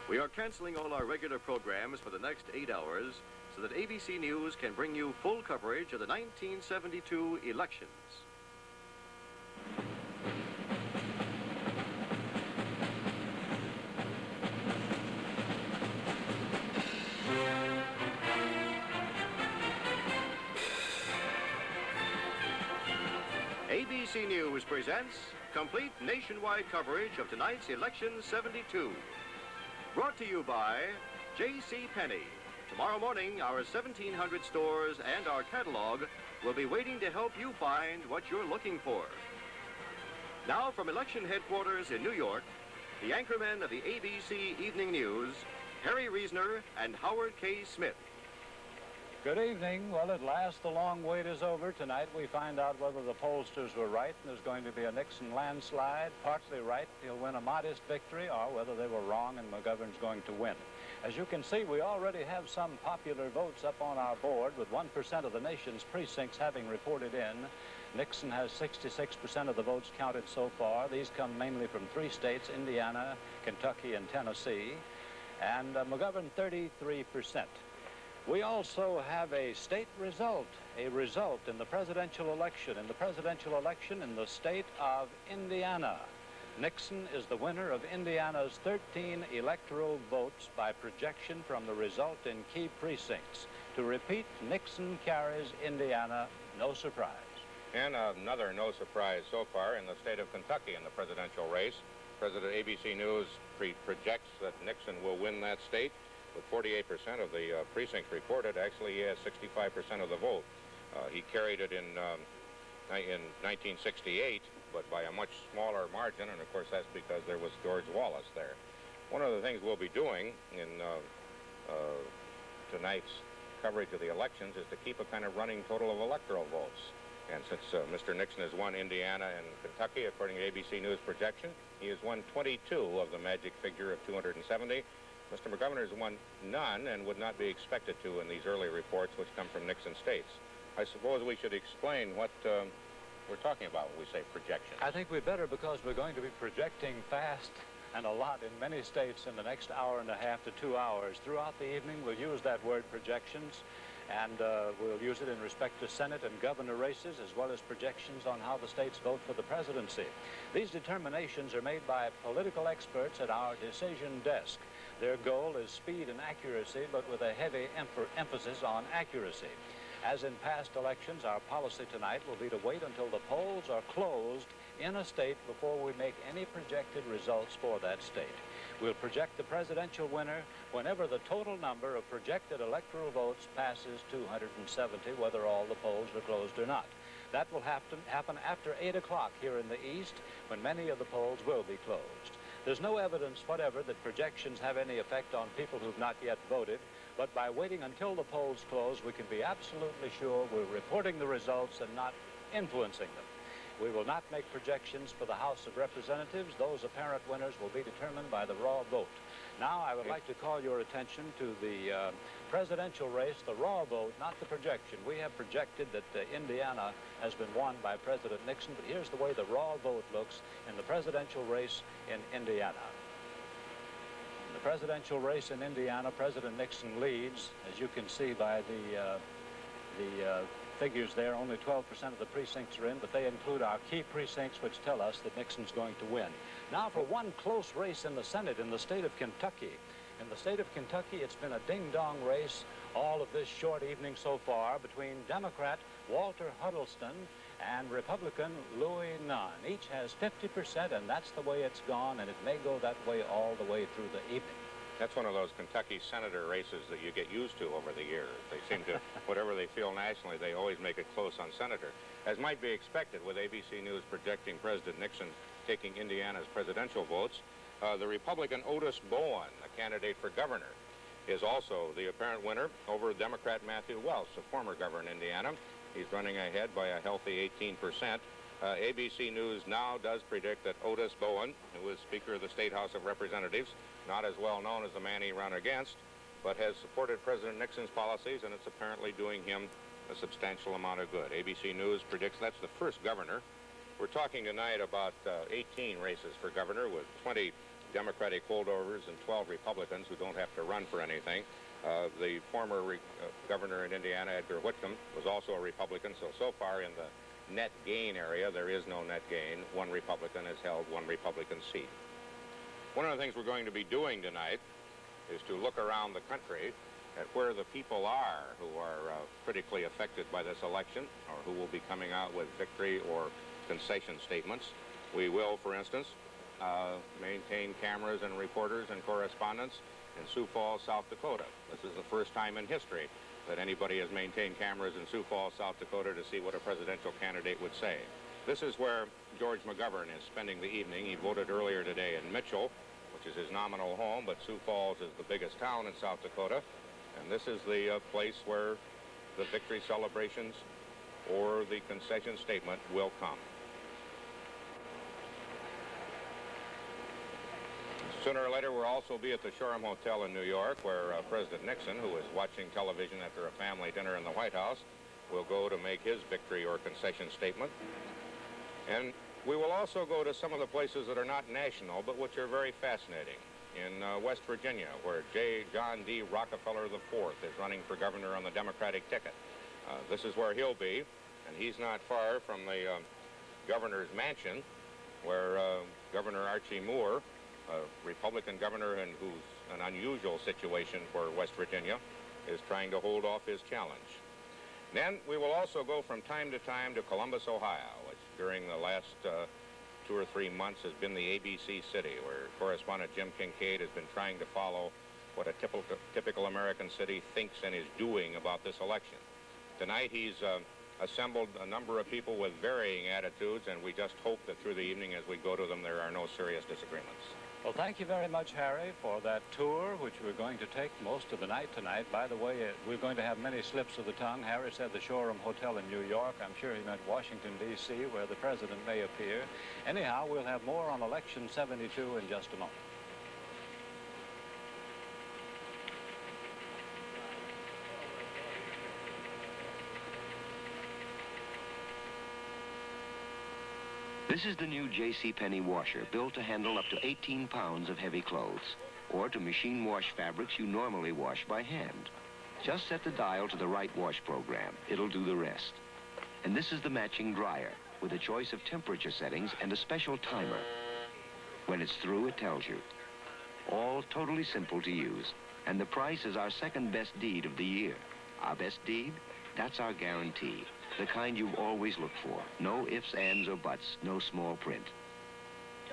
We are canceling all our regular programs for the next 8 hours so that ABC News can bring you full coverage of the 1972 elections. ABC News presents complete nationwide coverage of tonight's Election 72. Brought to you by J.C. Penney. Tomorrow morning, our 1,700 stores and our catalog will be waiting to help you find what you're looking for. Now from election headquarters in New York, the anchormen of the ABC Evening News, Harry Reasoner and Howard K. Smith. Good evening. Well, at last the long wait is over. Tonight we find out whether the pollsters were right and there's going to be a Nixon landslide. Partly right, he'll win a modest victory, or whether they were wrong and McGovern's going to win. As you can see, we already have some popular votes up on our board, with 1% of the nation's precincts having reported in. Nixon has 66% of the votes counted so far. These come mainly from 3 states, Indiana, Kentucky, and Tennessee, and McGovern 33%. We also have a state result, in the presidential election. In the presidential election in the state of Indiana, Nixon is the winner of Indiana's 13 electoral votes by projection from the result in key precincts. To repeat, Nixon carries Indiana, no surprise. And another no surprise so far in the state of Kentucky in the presidential race. President ABC News projects that Nixon will win that state. With 48% of the precincts reported, actually he has 65% of the vote. He carried it in 1968, but by a much smaller margin, and of course that's because there was George Wallace there. One of the things we'll be doing in tonight's coverage of the elections is to keep a kind of running total of electoral votes. And since Mr. Nixon has won Indiana and Kentucky, according to ABC News projection, he has won 22 of the magic figure of 270. Mr. McGovern has won none and would not be expected to in these early reports, which come from Nixon states. I suppose we should explain what we're talking about when we say projections. I think we'd better, because we're going to be projecting fast and a lot in many states in the next hour and a half to 2 hours. Throughout the evening, we'll use that word projections, and we'll use it in respect to Senate and governor races, as well as projections on how the states vote for the presidency. These determinations are made by political experts at our decision desk. Their goal is speed and accuracy, but with a heavy emphasis on accuracy. As in past elections, our policy tonight will be to wait until the polls are closed in a state before we make any projected results for that state. We'll project the presidential winner whenever the total number of projected electoral votes passes 270, whether all the polls are closed or not. That will happen after 8 o'clock here in the East, when many of the polls will be closed. There's no evidence whatever that projections have any effect on people who've not yet voted, but by waiting until the polls close, we can be absolutely sure we're reporting the results and not influencing them. We will not make projections for the House of Representatives. Those apparent winners will be determined by the raw vote. Now, I would like to call your attention to the presidential race, the raw vote, not the projection. We have projected that Indiana has been won by President Nixon, but here's the way the raw vote looks in the presidential race in Indiana. In the presidential race in Indiana, President Nixon leads, as you can see by the figures there. Only 12% of the precincts are in, but they include our key precincts, which tell us that Nixon's going to win. Now for one close race in the Senate in the state of Kentucky. In the state of Kentucky, it's been a ding-dong race all of this short evening so far between Democrat Walter Huddleston and Republican Louis Nunn. Each has 50%, and that's the way it's gone, and it may go that way all the way through the evening. That's one of those Kentucky senator races that you get used to over the years. They seem to, whatever they feel nationally, they always make it close on senator. As might be expected with ABC News projecting President Nixon taking Indiana's presidential votes, the Republican Otis Bowen, a candidate for governor, is also the apparent winner over Democrat Matthew Welch, a former governor in Indiana. He's running ahead by a healthy 18%. ABC News now does predict that Otis Bowen, who is Speaker of the State House of Representatives, not as well known as the man he ran against, but has supported President Nixon's policies, and it's apparently doing him a substantial amount of good. ABC News predicts that's the first governor. We're talking tonight about 18 races for governor, with 20 Democratic holdovers and 12 Republicans who don't have to run for anything. The former governor in Indiana, Edgar Whitcomb, was also a Republican, so far in the net gain area, there is no net gain. One Republican has held one Republican seat. One of the things we're going to be doing tonight is to look around the country at where the people are who are critically affected by this election, or who will be coming out with victory or concession statements. We will, for instance, maintain cameras and reporters and correspondents in Sioux Falls, South Dakota. This is the first time in history that anybody has maintained cameras in Sioux Falls, South Dakota to see what a presidential candidate would say. This is where George McGovern is spending the evening. He voted earlier today in Mitchell, which is his nominal home, but Sioux Falls is the biggest town in South Dakota. And this is the place where the victory celebrations or the concession statement will come. Sooner or later, we'll also be at the Shoreham Hotel in New York, where President Nixon, who is watching television after a family dinner in the White House, will go to make his victory or concession statement. And we will also go to some of the places that are not national, but which are very fascinating. In West Virginia, where John D. Rockefeller IV is running for governor on the Democratic ticket. This is where he'll be, and he's not far from the governor's mansion, where Governor Archie Moore, a Republican governor and who's an unusual situation for West Virginia, is trying to hold off his challenge. Then we will also go from time to time to Columbus, Ohio, which during the last 2 or 3 months has been the ABC city, where correspondent Jim Kincaid has been trying to follow what a typical American city thinks and is doing about this election. Tonight he's assembled a number of people with varying attitudes, and we just hope that through the evening as we go to them there are no serious disagreements. Well, thank you very much, Harry, for that tour, which we're going to take most of the night tonight. By the way, we're going to have many slips of the tongue. Harry said the Shoreham Hotel in New York. I'm sure he meant Washington, D.C., where the president may appear. Anyhow, we'll have more on Election 72 in just a moment. This is the new JCPenney washer, built to handle up to 18 pounds of heavy clothes, or to machine wash fabrics you normally wash by hand. Just set the dial to the right wash program. It'll do the rest. And this is the matching dryer, with a choice of temperature settings and a special timer. When it's through, it tells you. All totally simple to use. And the price is our second best deed of the year. Our best deed? That's our guarantee. The kind you've always looked for. No ifs, ands, or buts. No small print.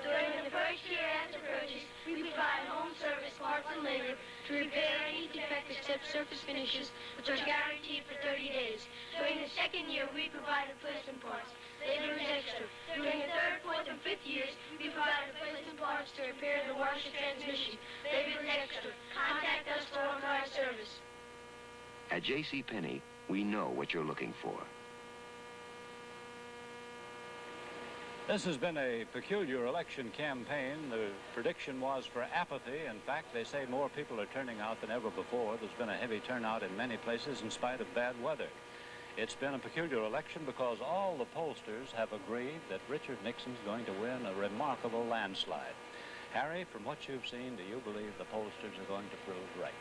During the first year after purchase, we provide home service, parts, and labor to repair any defect except surface finishes, which are guaranteed for 30 days. During the second year, we provide replacement parts. Labor is extra. During the third, fourth, and fifth years, we provide replacement parts to repair the washer transmission. Labor is extra. Contact us for on-car service. At JCPenney, we know what you're looking for. This has been a peculiar election campaign. The prediction was for apathy. In fact, they say more people are turning out than ever before. There's been a heavy turnout in many places in spite of bad weather. It's been a peculiar election because all the pollsters have agreed that Richard Nixon's going to win a remarkable landslide. Harry, from what you've seen, do you believe the pollsters are going to prove right?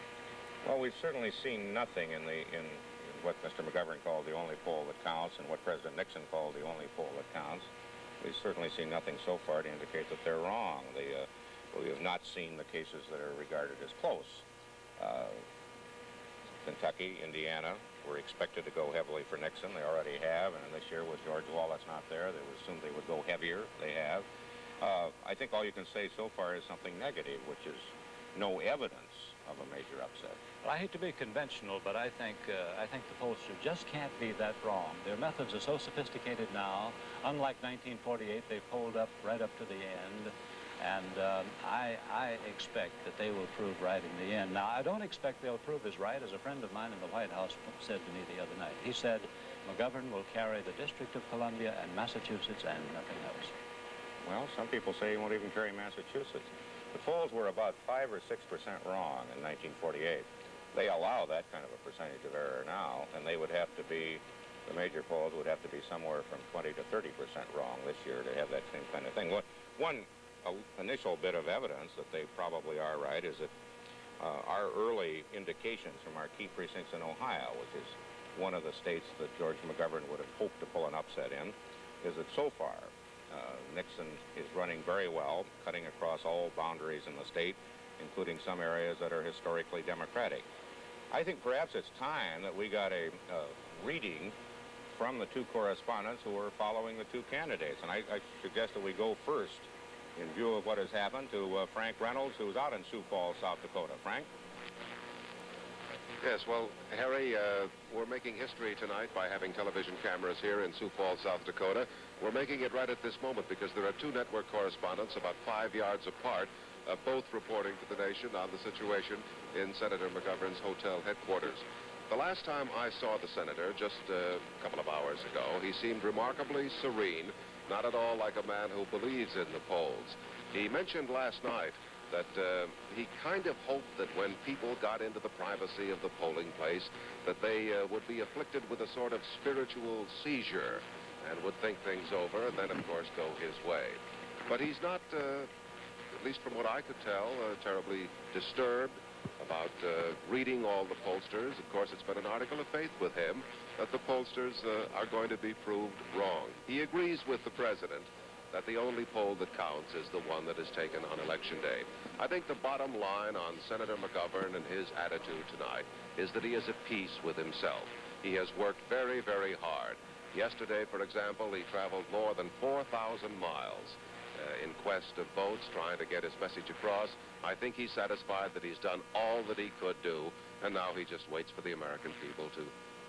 Well, we've certainly seen nothing in what Mr. McGovern called the only poll that counts and what President Nixon called the only poll that counts. We've certainly seen nothing so far to indicate that they're wrong. We have not seen the cases that are regarded as close. Kentucky, Indiana were expected to go heavily for Nixon. They already have, and this year with George Wallace not there, they assumed they would go heavier. They have. I think all you can say so far is something negative, which is no evidence of a major upset. Well, I hate to be conventional, but I think the pollsters just can't be that wrong. Their methods are so sophisticated now. Unlike 1948, they polled up right up to the end, and I expect that they will prove right in the end. Now, I don't expect they'll prove as right as a friend of mine in the White House said to me the other night. He said McGovern will carry the District of Columbia and Massachusetts and nothing else. Well, some people say he won't even carry Massachusetts. The polls were about 5 or 6% wrong in 1948. They allow that kind of a percentage of error now, and they would have to be, the major polls would have to be somewhere from 20 to 30% wrong this year to have that same kind of thing. One initial bit of evidence that they probably are right is that our early indications from our key precincts in Ohio, which is one of the states that George McGovern would have hoped to pull an upset in, is that so far Nixon is running very well, cutting across all boundaries in the state, including some areas that are historically Democratic. I think perhaps it's time that we got a reading from the two correspondents who are following the two candidates. And I suggest that we go first, in view of what has happened, to Frank Reynolds, who's out in Sioux Falls, South Dakota. Frank? Yes, well, Harry, we're making history tonight by having television cameras here in Sioux Falls, South Dakota. We're making it right at this moment because there are two network correspondents about 5 yards apart, both reporting to the nation on the situation in Senator McGovern's hotel headquarters. The last time I saw the senator, just a couple of hours ago, he seemed remarkably serene, not at all like a man who believes in the polls. He mentioned last night that he kind of hoped that when people got into the privacy of the polling place, that they would be afflicted with a sort of spiritual seizure and would think things over and then, of course, go his way. But he's not, at least from what I could tell, terribly disturbed about reading all the pollsters. Of course, it's been an article of faith with him that the pollsters are going to be proved wrong. He agrees with the president that the only poll that counts is the one that is taken on Election Day. I think the bottom line on Senator McGovern and his attitude tonight is that he is at peace with himself. He has worked very, very hard. Yesterday, for example, he traveled more than 4,000 miles in quest of votes, trying to get his message across. I think he's satisfied that he's done all that he could do, and now he just waits for the American people to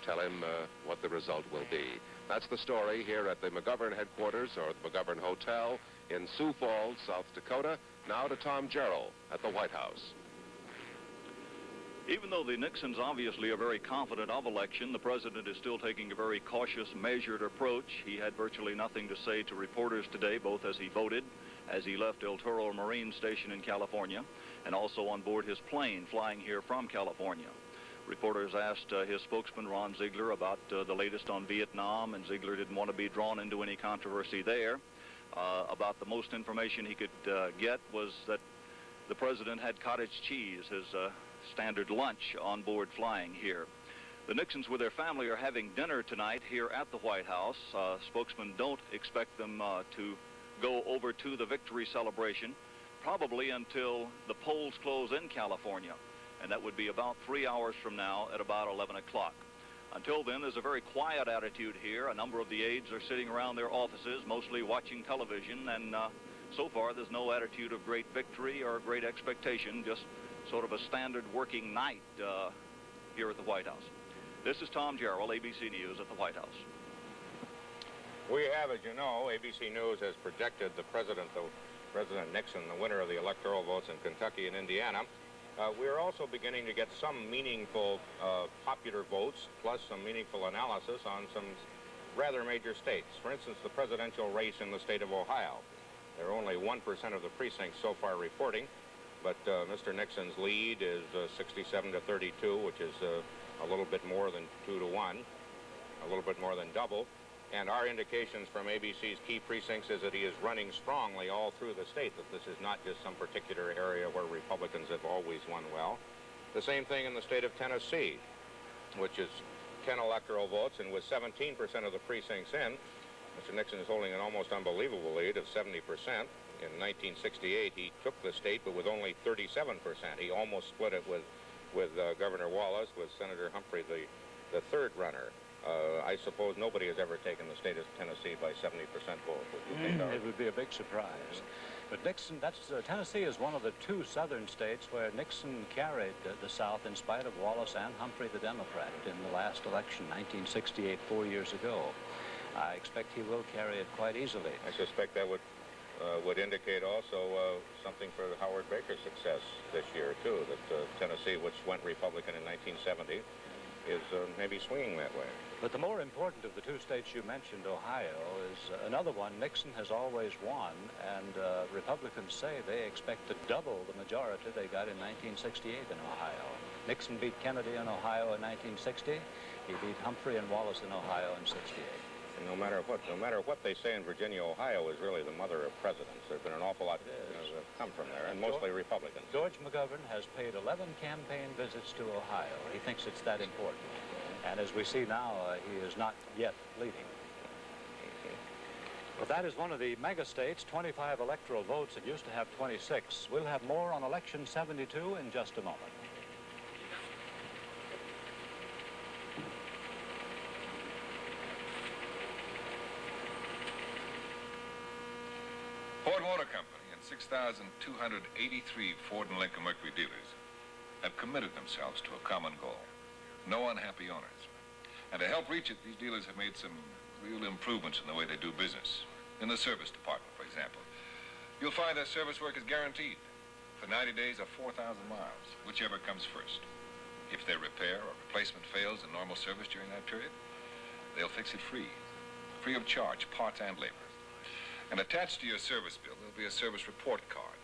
tell him what the result will be. That's the story here at the McGovern headquarters, or the McGovern Hotel in Sioux Falls, South Dakota. Now to Tom Jarrell at the White House. Even though the Nixons obviously are very confident of election, the president is still taking a very cautious, measured approach. He had virtually nothing to say to reporters today, both as he voted, as he left El Toro Marine Station in California, and also on board his plane flying here from California. Reporters asked his spokesman, Ron Ziegler, about the latest on Vietnam, and Ziegler didn't want to be drawn into any controversy there. About the most information he could get was that the president had cottage cheese, his standard lunch on board flying here. The Nixons with their family are having dinner tonight here at the White House. Spokesmen don't expect them to go over to the victory celebration, probably until the polls close in California, and that would be about 3 hours from now at about 11 o'clock. Until then, there's a very quiet attitude here. A number of the aides are sitting around their offices, mostly watching television, and so far there's no attitude of great victory or great expectation, just sort of a standard working night here at the White House. This is Tom Jarrell, ABC News at the White House. We have, as you know, ABC News has projected President Nixon, the winner of the electoral votes in Kentucky and Indiana. We're also beginning to get some meaningful popular votes, plus some meaningful analysis on some rather major states. For instance, the presidential race in the state of Ohio. There are only 1% of the precincts so far reporting, but Mr. Nixon's lead is 67 to 32, which is a little bit more than 2 to 1, a little bit more than double. And our indications from ABC's key precincts is that he is running strongly all through the state, that this is not just some particular area where Republicans have always won well. The same thing in the state of Tennessee, which is 10 electoral votes, and with 17% of the precincts in, Mr. Nixon is holding an almost unbelievable lead of 70%. In 1968, he took the state, but with only 37%. He almost split it with Governor Wallace, with Senator Humphrey, the third runner. I suppose nobody has ever taken the state of Tennessee by 70% vote. It would be a big surprise. But Nixon, Tennessee is one of the two southern states where Nixon carried the South in spite of Wallace and Humphrey, the Democrat, in the last election, 1968, 4 years ago. I expect he will carry it quite easily. I suspect that would indicate also something for Howard Baker's success this year, too, that Tennessee, which went Republican in 1970, is maybe swinging that way. But the more important of the two states you mentioned, Ohio, is another one Nixon has always won, and Republicans say they expect to double the majority they got in 1968 in Ohio. Nixon beat Kennedy in Ohio in 1960. He beat Humphrey and Wallace in Ohio in 68. And no matter what they say in Virginia, Ohio is really the mother of presidents. There's been an awful lot that have come from there, and mostly Republicans. George McGovern has paid 11 campaign visits to Ohio. He thinks it's that important. And as we see now, he is not yet leading. But that is one of the mega states, 25 electoral votes. It used to have 26. We'll have more on election 72 in just a moment. Ford Motor Company and 6,283 Ford and Lincoln Mercury dealers have committed themselves to a common goal: no unhappy owners. And to help reach it, these dealers have made some real improvements in the way they do business. In the service department, for example, you'll find that service work is guaranteed for 90 days or 4,000 miles, whichever comes first. If their repair or replacement fails in normal service during that period, they'll fix it free of charge, parts and labor. And attached to your service bill, there'll be a service report card.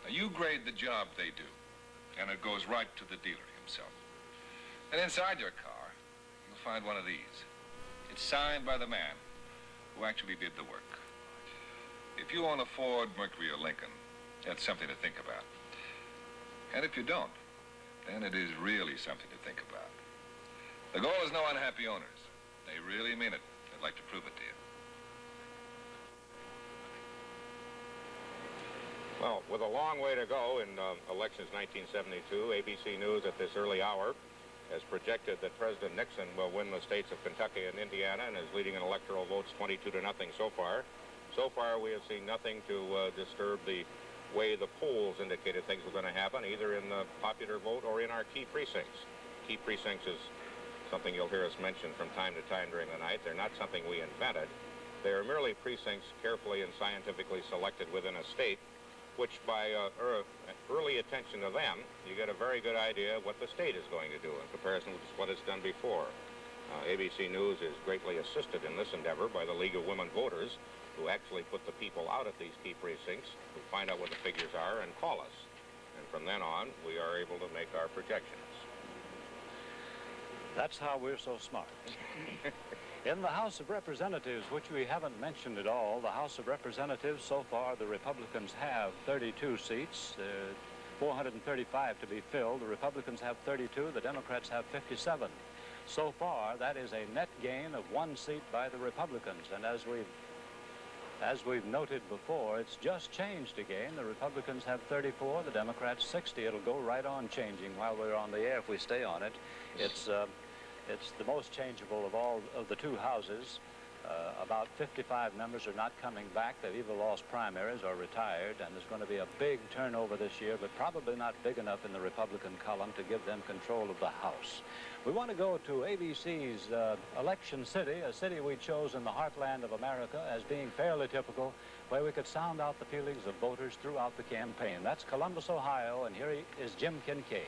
Now, you grade the job they do, and it goes right to the dealer himself. And inside your car, you'll find one of these. It's signed by the man who actually did the work. If you own a Ford, Mercury, or Lincoln, that's something to think about. And if you don't, then it is really something to think about. The goal is no unhappy owners. They really mean it. I'd like to prove it to you. Well, with a long way to go in elections 1972, ABC News at this early hour has projected that President Nixon will win the states of Kentucky and Indiana and is leading in electoral votes 22-0 so far. So far, we have seen nothing to disturb the way the polls indicated things were going to happen, either in the popular vote or in our key precincts. Key precincts is something you'll hear us mention from time to time during the night. They're not something we invented. They are merely precincts carefully and scientifically selected within a state, which by early attention to them, you get a very good idea of what the state is going to do in comparison with what it's done before. ABC News is greatly assisted in this endeavor by the League of Women Voters, who actually put the people out at these key precincts, who find out what the figures are and call us. And from then on, we are able to make our projections. That's how we're so smart. In the House of Representatives, which we haven't mentioned at all, the House of Representatives, so far the Republicans have 32 seats, 435 to be filled. The Republicans have 32, the Democrats have 57. So far, that is a net gain of 1 seat by the Republicans, and as we've noted before, it's just changed again. The Republicans have 34, the Democrats 60. It'll go right on changing while we're on the air if we stay on it. It's the most changeable of all of the two houses. About 55 members are not coming back. They've either lost primaries or retired, and there's going to be a big turnover this year, but probably not big enough in the Republican column to give them control of the House. We want to go to ABC's election city, a city we chose in the heartland of America as being fairly typical, where we could sound out the feelings of voters throughout the campaign. That's Columbus, Ohio, and here is Jim Kincaid.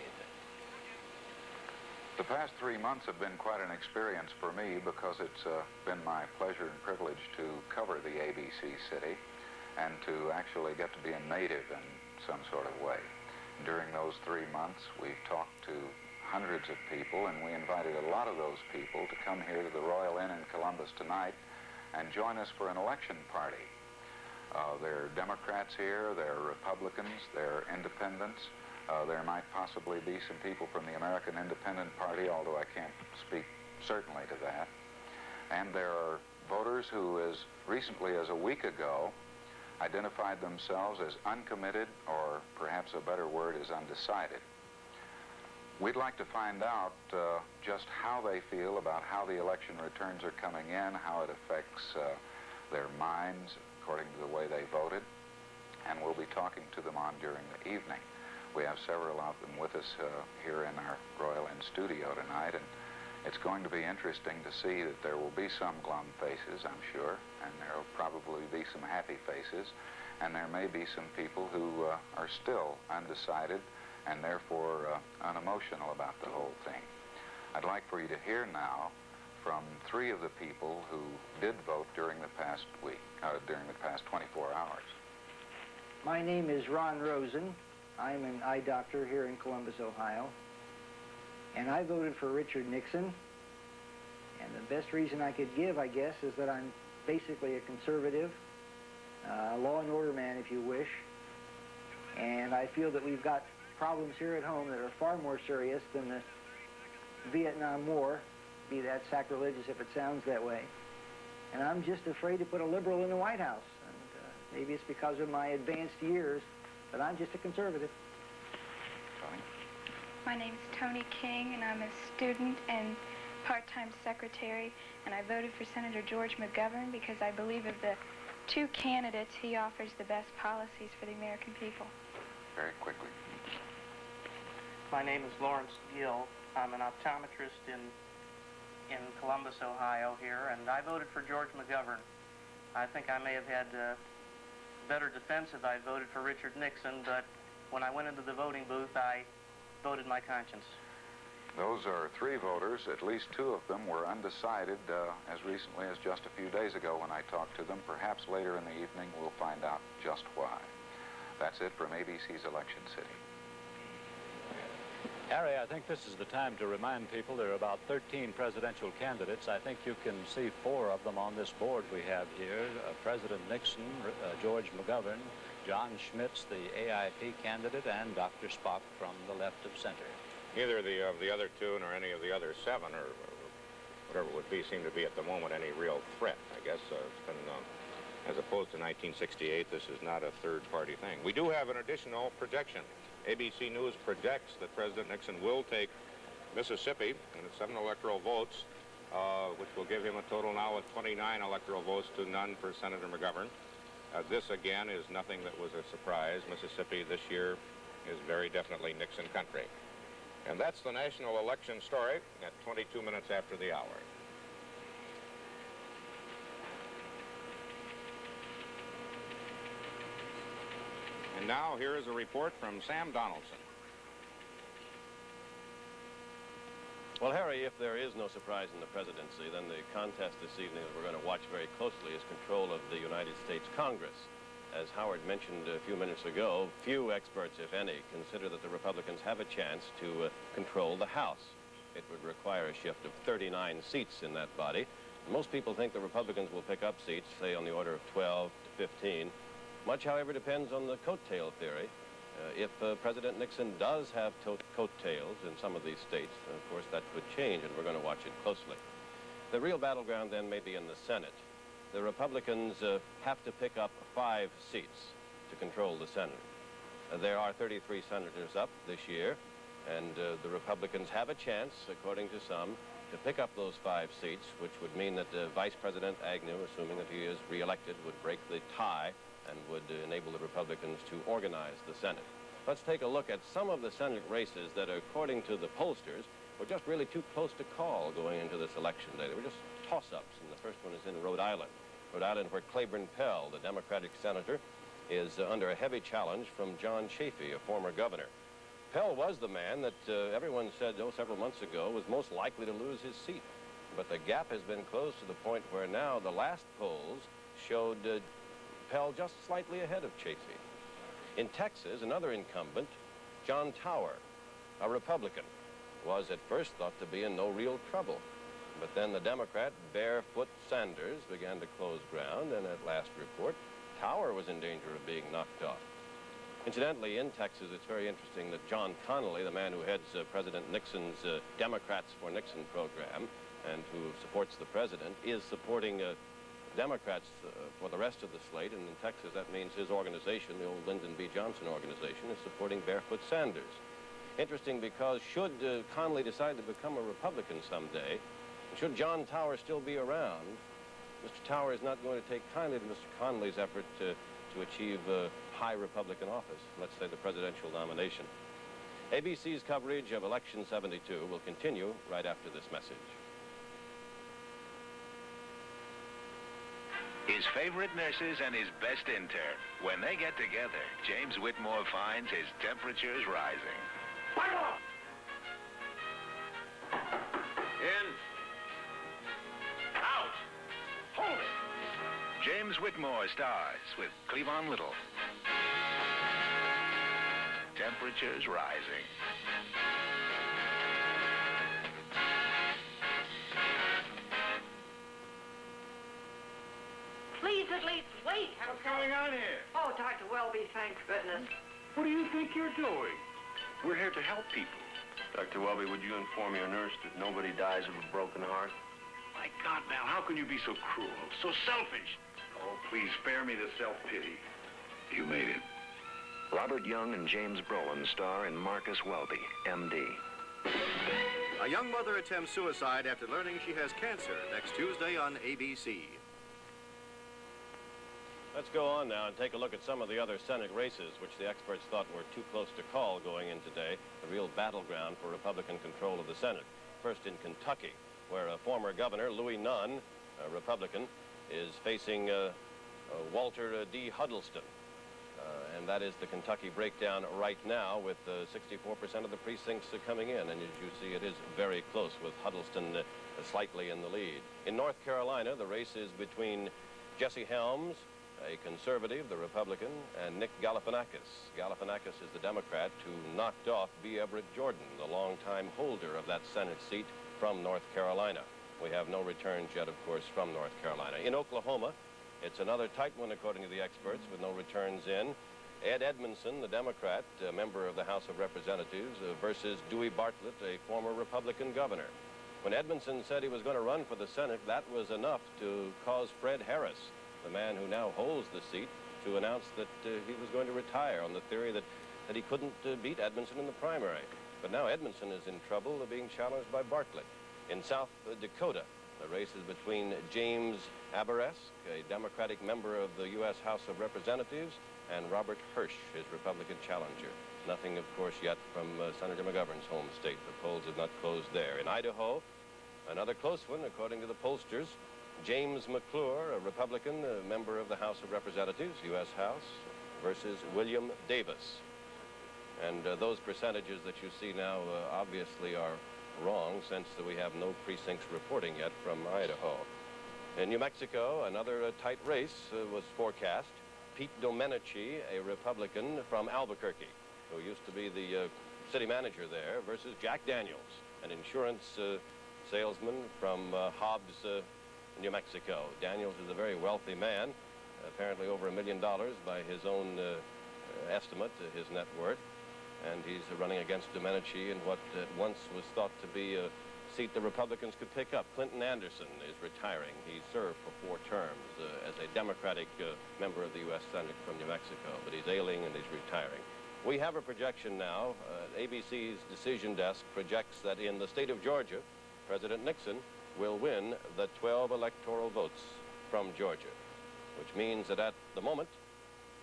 The past 3 months have been quite an experience for me because it's been my pleasure and privilege to cover the ABC city and to actually get to be a native in some sort of way. During those 3 months, we've talked to hundreds of people, and we invited a lot of those people to come here to the Royal Inn in Columbus tonight and join us for an election party. There are Democrats here, there are Republicans, there are independents. There might possibly be some people from the American Independent Party, although I can't speak certainly to that. And there are voters who, as recently as a week ago, identified themselves as uncommitted, or perhaps a better word is undecided. We'd like to find out just how they feel about how the election returns are coming in, how it affects their minds according to the way they voted, and we'll be talking to them on during the evening. We have several of them with us here in our Royal Inn studio tonight, and it's going to be interesting to see that there will be some glum faces, I'm sure, and there will probably be some happy faces, and there may be some people who are still undecided and therefore unemotional about the whole thing. I'd like for you to hear now from 3 of the people who did vote during the past week, during the past 24 hours. My name is Ron Rosen. I'm an eye doctor here in Columbus, Ohio, and I voted for Richard Nixon, And the best reason I could give, I guess, is that I'm basically a conservative, law and order man, if you wish. And I feel that we've got problems here at home that are far more serious than the Vietnam War, be that sacrilegious if it sounds that way. And I'm just afraid to put a liberal in the White House. And maybe it's because of my advanced years, but I'm just a conservative. Tony? My name's Tony King, and I'm a student and part-time secretary, and I voted for Senator George McGovern because I believe of the two candidates, he offers the best policies for the American people. Very quickly. My name is Lawrence Gill. I'm an optometrist in Columbus, Ohio here, and I voted for George McGovern. I think I may have had better defense if I voted for Richard Nixon, but when I went into the voting booth, I voted my conscience. Those are three voters. At least two of them were undecided as recently as just a few days ago when I talked to them. Perhaps later in the evening we'll find out just why. That's it from ABC's Election City. Harry, I think this is the time to remind people there are about 13 presidential candidates. I think you can see 4 of them on this board we have here. President Nixon, George McGovern, John Schmitz, the AIP candidate, and Dr. Spock from the left of center. Neither of the other two nor any of the other 7 or whatever it would be seem to be at the moment any real threat. I guess it's been, as opposed to 1968, this is not a third-party thing. We do have an additional projection. ABC News projects that President Nixon will take Mississippi and its 7 electoral votes, which will give him a total now of 29 electoral votes to none for Senator McGovern. This, again, is nothing that was a surprise. Mississippi this year is very definitely Nixon country. And that's the national election story at 22 minutes after the hour. And now here is a report from Sam Donaldson. Well, Harry, if there is no surprise in the presidency, then the contest this evening that we're going to watch very closely is control of the United States Congress. As Howard mentioned a few minutes ago, few experts, if any, consider that the Republicans have a chance to control the House. It would require a shift of 39 seats in that body. Most people think the Republicans will pick up seats, say on the order of 12 to 15. Much, however, depends on the coattail theory. If President Nixon does have coattails in some of these states, of course, that could change, and we're going to watch it closely. The real battleground then may be in the Senate. The Republicans have to pick up 5 seats to control the Senate. There are 33 senators up this year, and the Republicans have a chance, according to some, to pick up those 5 seats, which would mean that Vice President Agnew, assuming that he is reelected, would break the tie and would enable the Republicans to organize the Senate. Let's take a look at some of the Senate races that, according to the pollsters, were just really too close to call going into this election day. They were just toss-ups, and the first one is in Rhode Island. Rhode Island, where Claiborne Pell, the Democratic senator, is under a heavy challenge from John Chafee, a former governor. Pell was the man that everyone said, several months ago, was most likely to lose his seat. But the gap has been closed to the point where now the last polls showed Pell just slightly ahead of Chafee. In Texas, another incumbent, John Tower, a Republican, was at first thought to be in no real trouble. But then the Democrat, Barefoot Sanders, began to close ground, and at last report, Tower was in danger of being knocked off. Incidentally, in Texas, it's very interesting that John Connally, the man who heads President Nixon's Democrats for Nixon program and who supports the president, is supporting Democrats for the rest of the slate, and in Texas that means his organization, the old Lyndon B. Johnson organization, is supporting Barefoot Sanders. Interesting because should Connally decide to become a Republican someday, should John Tower still be around, Mr. Tower is not going to take kindly to Mr. Connally's effort to achieve high Republican office, let's say the presidential nomination. ABC's coverage of Election 72 will continue right after this message. His favorite nurses and his best intern. When they get together, James Whitmore finds his temperature's rising. In. Out. Hold it. James Whitmore stars with Cleavon Little. Temperature's rising. at least wait. What's going on here? Oh, Dr. Welby, thank goodness. What do you think you're doing? We're here to help people. Dr. Welby, would you inform your nurse that nobody dies of a broken heart? My God, Mal, how can you be so cruel, so selfish? Oh, please spare me the self-pity. You made it. Robert Young and James Brolin star in Marcus Welby, M.D. A young mother attempts suicide after learning she has cancer next Tuesday on ABC. Let's go on now and take a look at some of the other Senate races, which the experts thought were too close to call going in today, the real battleground for Republican control of the Senate. First in Kentucky, where a former governor, Louis Nunn, a Republican, is facing Walter D. Huddleston. And that is the Kentucky breakdown right now, with 64% of the precincts coming in. And as you see, it is very close, with Huddleston slightly in the lead. In North Carolina, the race is between Jesse Helms, a conservative, the Republican, and Nick Galifianakis. Galifianakis is the Democrat who knocked off B. Everett Jordan, the longtime holder of that Senate seat from North Carolina. We have no returns yet, of course, from North Carolina. In Oklahoma, it's another tight one, according to the experts, with no returns in. Ed Edmondson, the Democrat, a member of the House of Representatives, versus Dewey Bartlett, a former Republican governor. When Edmondson said he was going to run for the Senate, that was enough to cause Fred Harris, the man who now holds the seat, to announce that he was going to retire on the theory that he couldn't beat Edmondson in the primary. But now Edmondson is in trouble of being challenged by Bartlett. In South Dakota, the race is between James Aberesk, a Democratic member of the U.S. House of Representatives, and Robert Hirsch, his Republican challenger. Nothing, of course, yet from Senator McGovern's home state. The polls have not closed there. In Idaho, another close one, according to the pollsters. James McClure, a Republican, a member of the House of Representatives, U.S. House, versus William Davis. And those percentages that you see now obviously are wrong, since we have no precincts reporting yet from Idaho. In New Mexico, another tight race was forecast. Pete Domenici, a Republican from Albuquerque, who used to be the city manager there, versus Jack Daniels, an insurance salesman from Hobbs, New Mexico. Daniels is a very wealthy man, apparently over $1 million by his own estimate, his net worth. And he's running against Domenici in what at once was thought to be a seat the Republicans could pick up. Clinton Anderson is retiring. He served for 4 terms as a Democratic member of the U.S. Senate from New Mexico, but he's ailing and he's retiring. We have a projection now. ABC's decision desk projects that in the state of Georgia, President Nixon will win the 12 electoral votes from Georgia, which means that at the moment,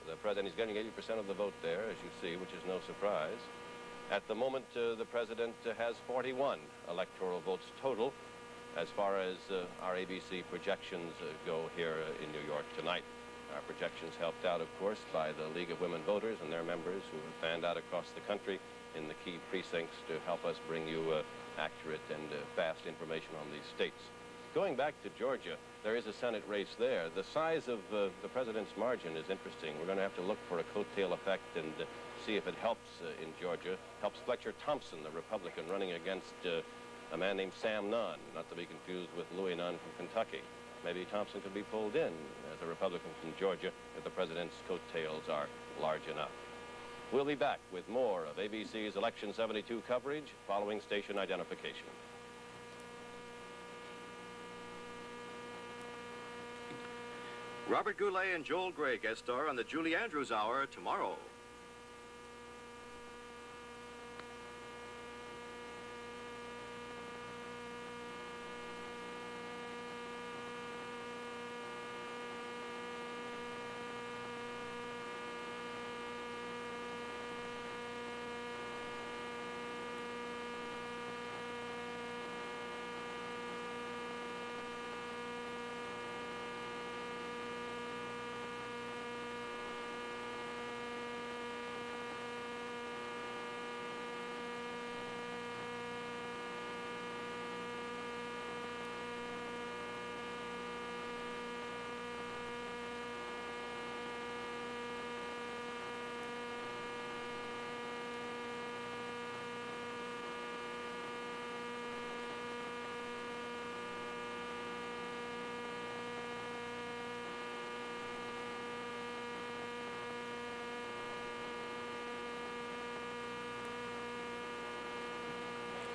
the president is getting 80% of the vote there, as you see, which is no surprise. At the moment, the president has 41 electoral votes total, as far as our ABC projections go here in New York tonight. Our projections helped out, of course, by the League of Women Voters and their members who have fanned out across the country in the key precincts to help us bring you accurate and fast information on these states. Going back to Georgia, there is a Senate race there. The size of the president's margin is interesting. We're going to have to look for a coattail effect and see if it helps in Georgia. Helps Fletcher Thompson, the Republican, running against a man named Sam Nunn, not to be confused with Louis Nunn from Kentucky. Maybe Thompson could be pulled in as a Republican from Georgia if the president's coattails are large enough. We'll be back with more of ABC's Election 72 coverage following station identification. Robert Goulet and Joel Grey guest star on the Julie Andrews Hour tomorrow.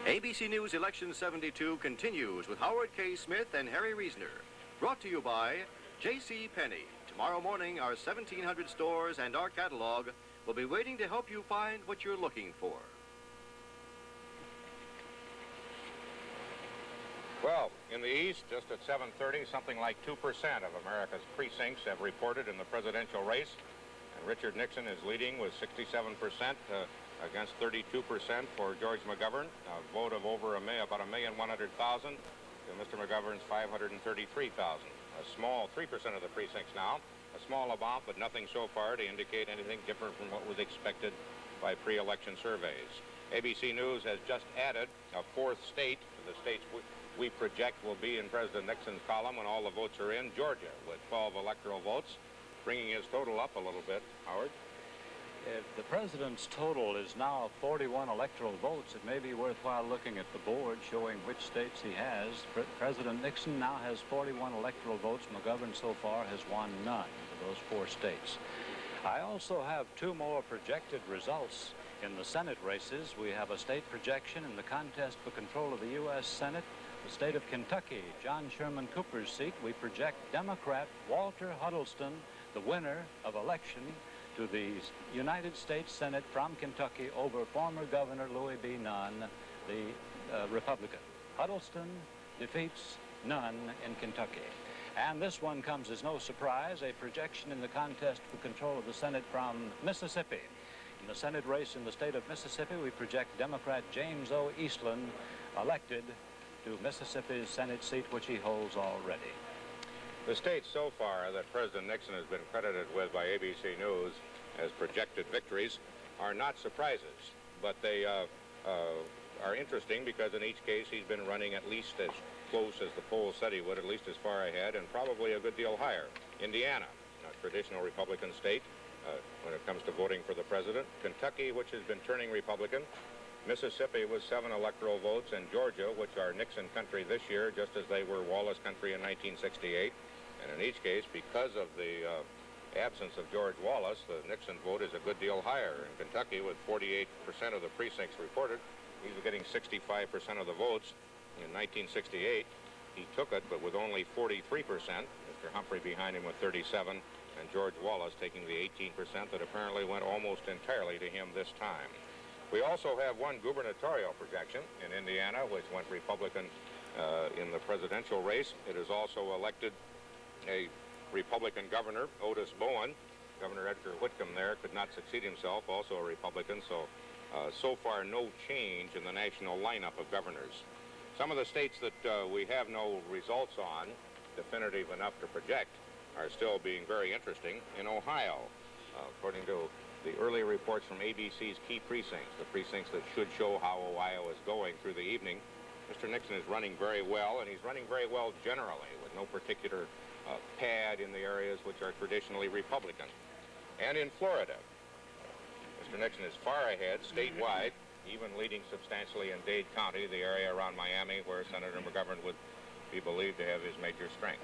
ABC News Election 72 continues with Howard K. Smith and Harry Reasoner. Brought to you by J.C. Penney. Tomorrow morning, our 1,700 stores and our catalog will be waiting to help you find what you're looking for. Well, in the East, just at 7:30, something like 2% of America's precincts have reported in the presidential race. And Richard Nixon is leading with 67% against 32% for George McGovern. A vote of over about 1,100,000 to Mr. McGovern's 533,000. A small 3% of the precincts now. A small amount, but nothing so far to indicate anything different from what was expected by pre-election surveys. ABC News has just added a fourth state to the states we project will be in President Nixon's column when all the votes are in, Georgia, with 12 electoral votes, bringing his total up a little bit. Howard? If the president's total is now 41 electoral votes, it may be worthwhile looking at the board showing which states he has. President Nixon now has 41 electoral votes. McGovern so far has won none of those 4 states. I also have 2 more projected results in the Senate races. We have a state projection in the contest for control of the U.S. Senate. The state of Kentucky, John Sherman Cooper's seat, we project Democrat Walter Huddleston, the winner of election to the United States Senate from Kentucky over former Governor Louis B. Nunn, the Republican. Huddleston defeats Nunn in Kentucky. And this one comes as no surprise, a projection in the contest for control of the Senate from Mississippi. In the Senate race in the state of Mississippi, we project Democrat James O. Eastland elected to Mississippi's Senate seat, which he holds already. The states so far that President Nixon has been credited with by ABC News as projected victories are not surprises, but they are interesting because in each case he's been running at least as close as the polls said he would, at least as far ahead, and probably a good deal higher. Indiana, a traditional Republican state when it comes to voting for the president. Kentucky, which has been turning Republican. Mississippi with 7 electoral votes, and Georgia, which are Nixon country this year, just as they were Wallace country in 1968. And in each case, because of the absence of George Wallace, the Nixon vote is a good deal higher. In Kentucky, with 48% of the precincts reported, he's getting 65% of the votes. In 1968, he took it, but with only 43%. Mr. Humphrey behind him with 37%, and George Wallace taking the 18% that apparently went almost entirely to him this time. We also have 1 gubernatorial projection in Indiana, which went Republican in the presidential race. It has also elected a Republican governor, Otis Bowen. Governor Edgar Whitcomb there could not succeed himself, also a Republican, so far no change in the national lineup of governors. Some of the states that we have no results on, definitive enough to project, are still being very interesting. In Ohio, according to the early reports from ABC's key precincts, the precincts that should show how Ohio is going through the evening, Mr. Nixon is running very well, and he's running very well generally, with no particular pad in the areas which are traditionally Republican. And in Florida, Mr. Nixon is far ahead statewide, even leading substantially in Dade County, the area around Miami where Senator McGovern would be believed to have his major strength.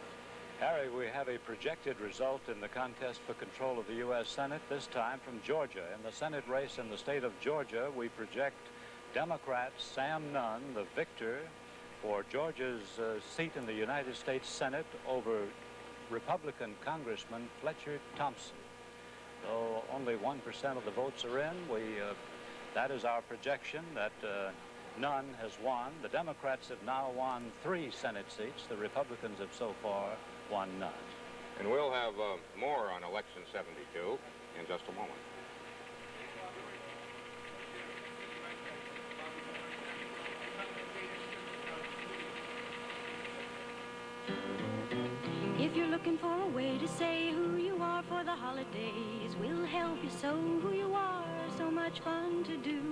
Harry, we have a projected result in the contest for control of the U.S. Senate, this time from Georgia. In the Senate race in the state of Georgia, we project Democrat Sam Nunn, the victor, for Georgia's seat in the United States Senate over Republican Congressman Fletcher Thompson. Though only 1% of the votes are in, that is our projection that Nunn has won. The Democrats have now won 3 Senate seats. The Republicans have so far won none. And we'll have more on Election 72 in just a moment. If you're looking for a way to say who you are for the holidays, we'll help you show who you are. So much fun to do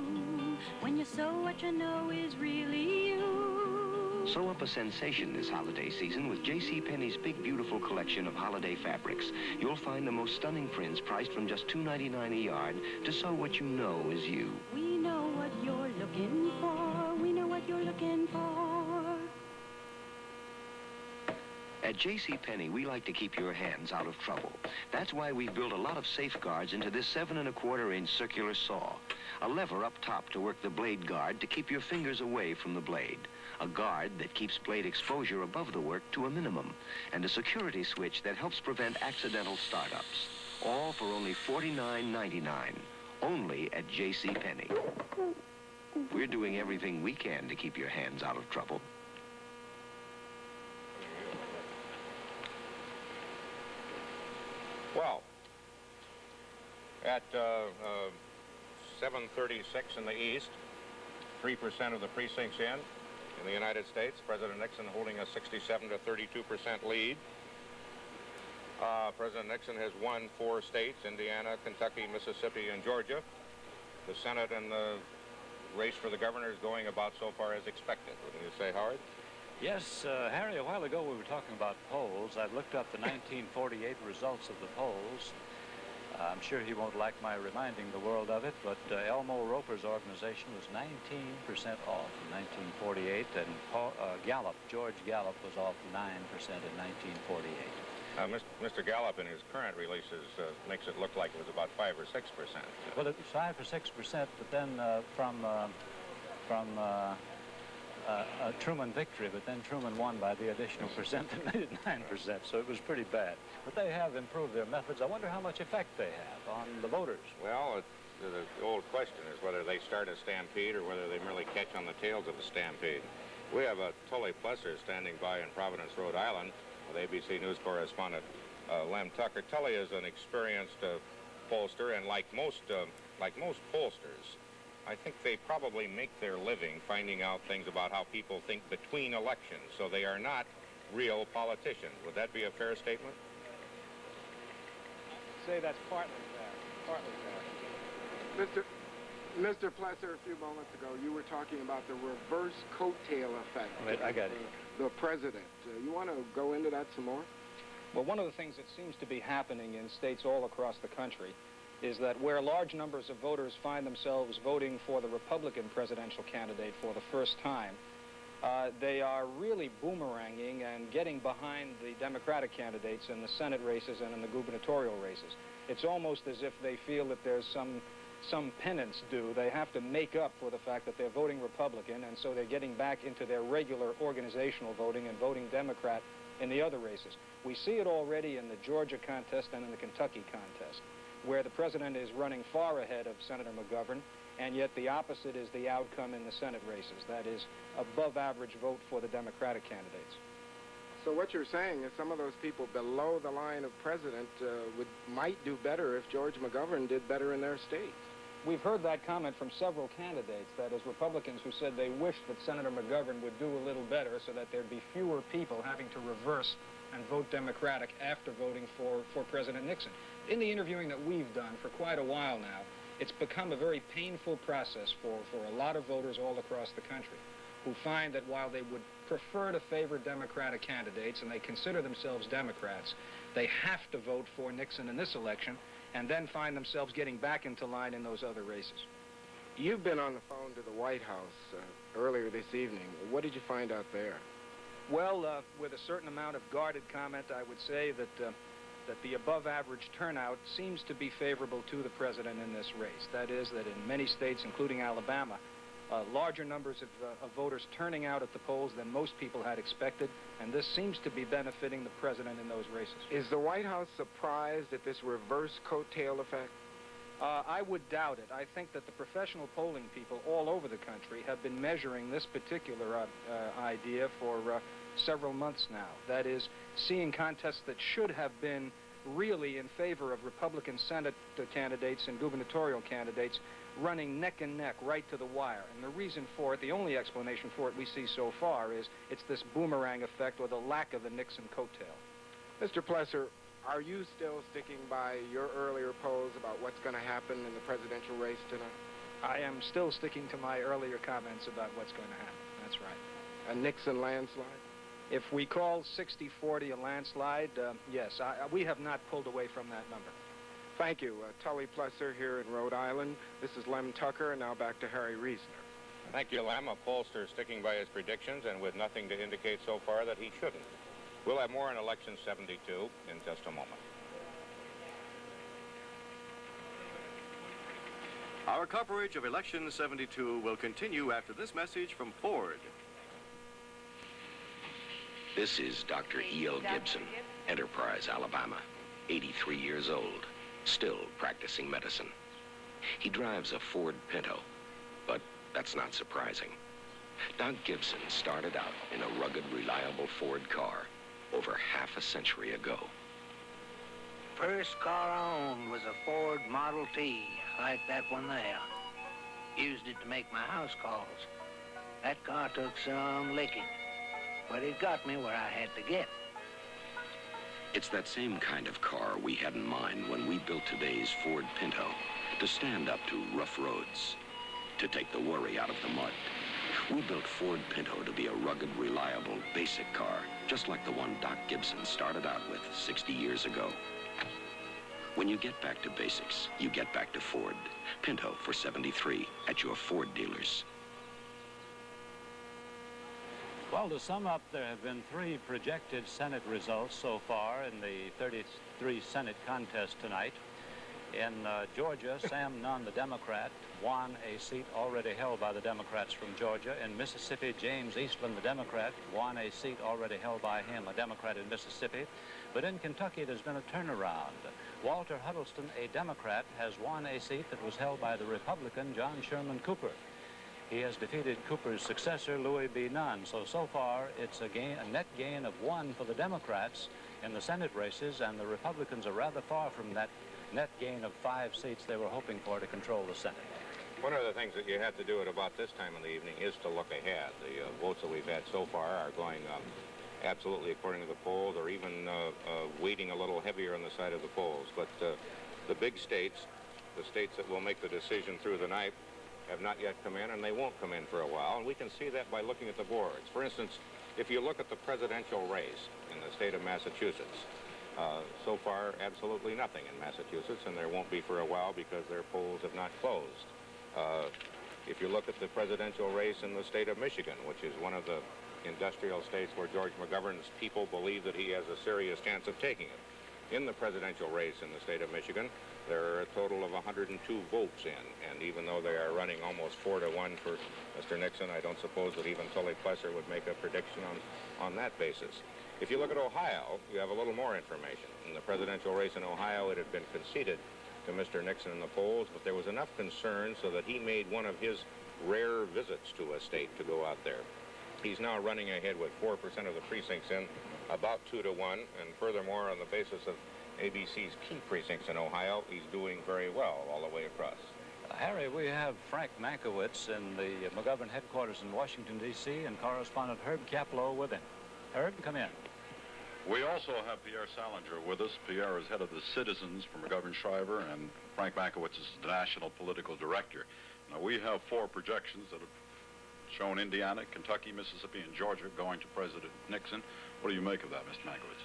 when you show what you know is really you. Sew up a sensation this holiday season with JCPenney's big, beautiful collection of holiday fabrics. You'll find the most stunning prints priced from just $2.99 a yard to sew what you know is you. We know what you're looking for. We know what you're looking for. At JCPenney, we like to keep your hands out of trouble. That's why we've built a lot of safeguards into this 7¼ inch circular saw. A lever up top to work the blade guard to keep your fingers away from the blade. A guard that keeps blade exposure above the work to a minimum. And a security switch that helps prevent accidental startups. All for only $49.99. Only at JCPenney. We're doing everything we can to keep your hands out of trouble. Well, at 7:36 in the East, 3% of the precincts in the United States, President Nixon holding a 67 to 32% lead. President Nixon has won 4 states, Indiana, Kentucky, Mississippi, and Georgia. The Senate and the race for the governor is going about so far as expected. Wouldn't you say, Howard? Yes, Harry, a while ago we were talking about polls. I looked up the 1948 results of the polls. I'm sure he won't like my reminding the world of it, but Elmo Roper's organization was 19% off in 1948, and George Gallup was off 9% in 1948. Mr. Gallup, in his current releases, makes it look like it was about 5 or 6%. Well, it was 5 or 6%, but then from Truman victory, but then Truman won by the additional percent that made it 9%, so it was pretty bad. But they have improved their methods. I wonder how much effect they have on the voters. Well, the old question is whether they start a stampede or whether they merely catch on the tails of the stampede. We have Tully Plesser standing by in Providence, Rhode Island, with ABC News correspondent Lem Tucker. Tully is an experienced pollster, and like most pollsters, I think they probably make their living finding out things about how people think between elections, so they are not real politicians. Would that be a fair statement? Say that's partly fair. Mr. Plesser, a few moments ago, you were talking about the reverse coattail effect. Wait, I got it. The president. You want to go into that some more? Well, one of the things that seems to be happening in states all across the country is that where large numbers of voters find themselves voting for the Republican presidential candidate for the first time, they are really boomeranging and getting behind the Democratic candidates in the Senate races and in the gubernatorial races. It's almost as if they feel that there's some penance due. They have to make up for the fact that they're voting Republican, and so they're getting back into their regular organizational voting and voting Democrat in the other races. We see it already in the Georgia contest and in the Kentucky contest, where the president is running far ahead of Senator McGovern, and yet the opposite is the outcome in the Senate races. That is, above average vote for the Democratic candidates. So what you're saying is some of those people below the line of president might do better if George McGovern did better in their states. We've heard that comment from several candidates, that is, Republicans who said they wished that Senator McGovern would do a little better so that there'd be fewer people having to reverse and vote Democratic after voting for President Nixon. In the interviewing that we've done for quite a while now, it's become a very painful process for a lot of voters all across the country who find that while they would prefer to favor Democratic candidates and they consider themselves Democrats, they have to vote for Nixon in this election and then find themselves getting back into line in those other races. You've been on the phone to the White House earlier this evening. What did you find out there? Well, with a certain amount of guarded comment, I would say that the above-average turnout seems to be favorable to the president in this race. That is, that in many states, including Alabama, larger numbers of voters turning out at the polls than most people had expected, and this seems to be benefiting the president in those races. Is the White House surprised at this reverse coattail effect? I would doubt it. I think that the professional polling people all over the country have been measuring this particular idea for several months now. That is, seeing contests that should have been really in favor of Republican Senate candidates and gubernatorial candidates running neck and neck right to the wire. And the reason for it, the only explanation for it we see so far, is it's this boomerang effect or the lack of the Nixon coattail. Mr. Plesser, are you still sticking by your earlier polls about what's going to happen in the presidential race tonight? I am still sticking to my earlier comments about what's going to happen. That's right. A Nixon landslide? If we call 60-40 a landslide, yes. We have not pulled away from that number. Thank you. Tully Plesser here in Rhode Island. This is Lem Tucker, and now back to Harry Reasoner. Thank you, Lem. A pollster sticking by his predictions and with nothing to indicate so far that he shouldn't. We'll have more on Election 72 in just a moment. Our coverage of Election 72 will continue after this message from Ford. This is Dr. E.L. Gibson, Enterprise, Alabama, 83 years old, still practicing medicine. He drives a Ford Pinto, but that's not surprising. Doc Gibson started out in a rugged, reliable Ford car over half a century ago. First car I owned was a Ford Model T, like that one there. Used it to make my house calls. That car took some licking, but it got me where I had to get. It's that same kind of car we had in mind when we built today's Ford Pinto, to stand up to rough roads, to take the worry out of the mud. We built Ford Pinto to be a rugged, reliable, basic car, just like the one Doc Gibson started out with 60 years ago. When you get back to basics, you get back to Ford. Pinto for $73 at your Ford dealers. Well, to sum up, there have been 3 projected Senate results so far in the 33 Senate contest tonight. In Georgia, Sam Nunn, the Democrat, won a seat already held by the Democrats from Georgia. In Mississippi, James Eastland, the Democrat, won a seat already held by him, a Democrat in Mississippi. But in Kentucky, there's been a turnaround. Walter Huddleston, a Democrat, has won a seat that was held by the Republican John Sherman Cooper. He has defeated Cooper's successor, Louis B. Nunn. So far, it's a net gain of 1 for the Democrats in the Senate races, and the Republicans are rather far from that net gain of 5 seats they were hoping for to control the Senate. One of the things that you have to do at about this time in the evening is to look ahead. The votes that we've had so far are going absolutely according to the polls, or even weighting a little heavier on the side of the polls. But the big states, the states that will make the decision through the night, have not yet come in, and they won't come in for a while. And we can see that by looking at the boards. For instance, if you look at the presidential race in the state of Massachusetts, so far, absolutely nothing in Massachusetts, and there won't be for a while because their polls have not closed. If you look at the presidential race in the state of Michigan, which is one of the industrial states where George McGovern's people believe that he has a serious chance of taking it. In the presidential race in the state of Michigan, there are a total of 102 votes in, and even though they are running almost 4-1 for Mr. Nixon, I don't suppose that even Tully Plesser would make a prediction on that basis. If you look at Ohio, you have a little more information. In the presidential race in Ohio, it had been conceded to Mr. Nixon in the polls, but there was enough concern so that he made one of his rare visits to a state to go out there. He's now running ahead with 4% of the precincts in, about 2-1, and furthermore, on the basis of ABC's key precincts in Ohio, he's doing very well all the way across. Harry, we have Frank Mankiewicz in the McGovern headquarters in Washington, D.C., and correspondent Herb Kaplow with him. Herb, come in. We also have Pierre Salinger with us. Pierre is head of the Citizens for McGovern Shriver, and Frank Mankiewicz is the National Political Director. Now, we have 4 projections that have shown Indiana, Kentucky, Mississippi, and Georgia going to President Nixon. What do you make of that, Mr. Mankiewicz?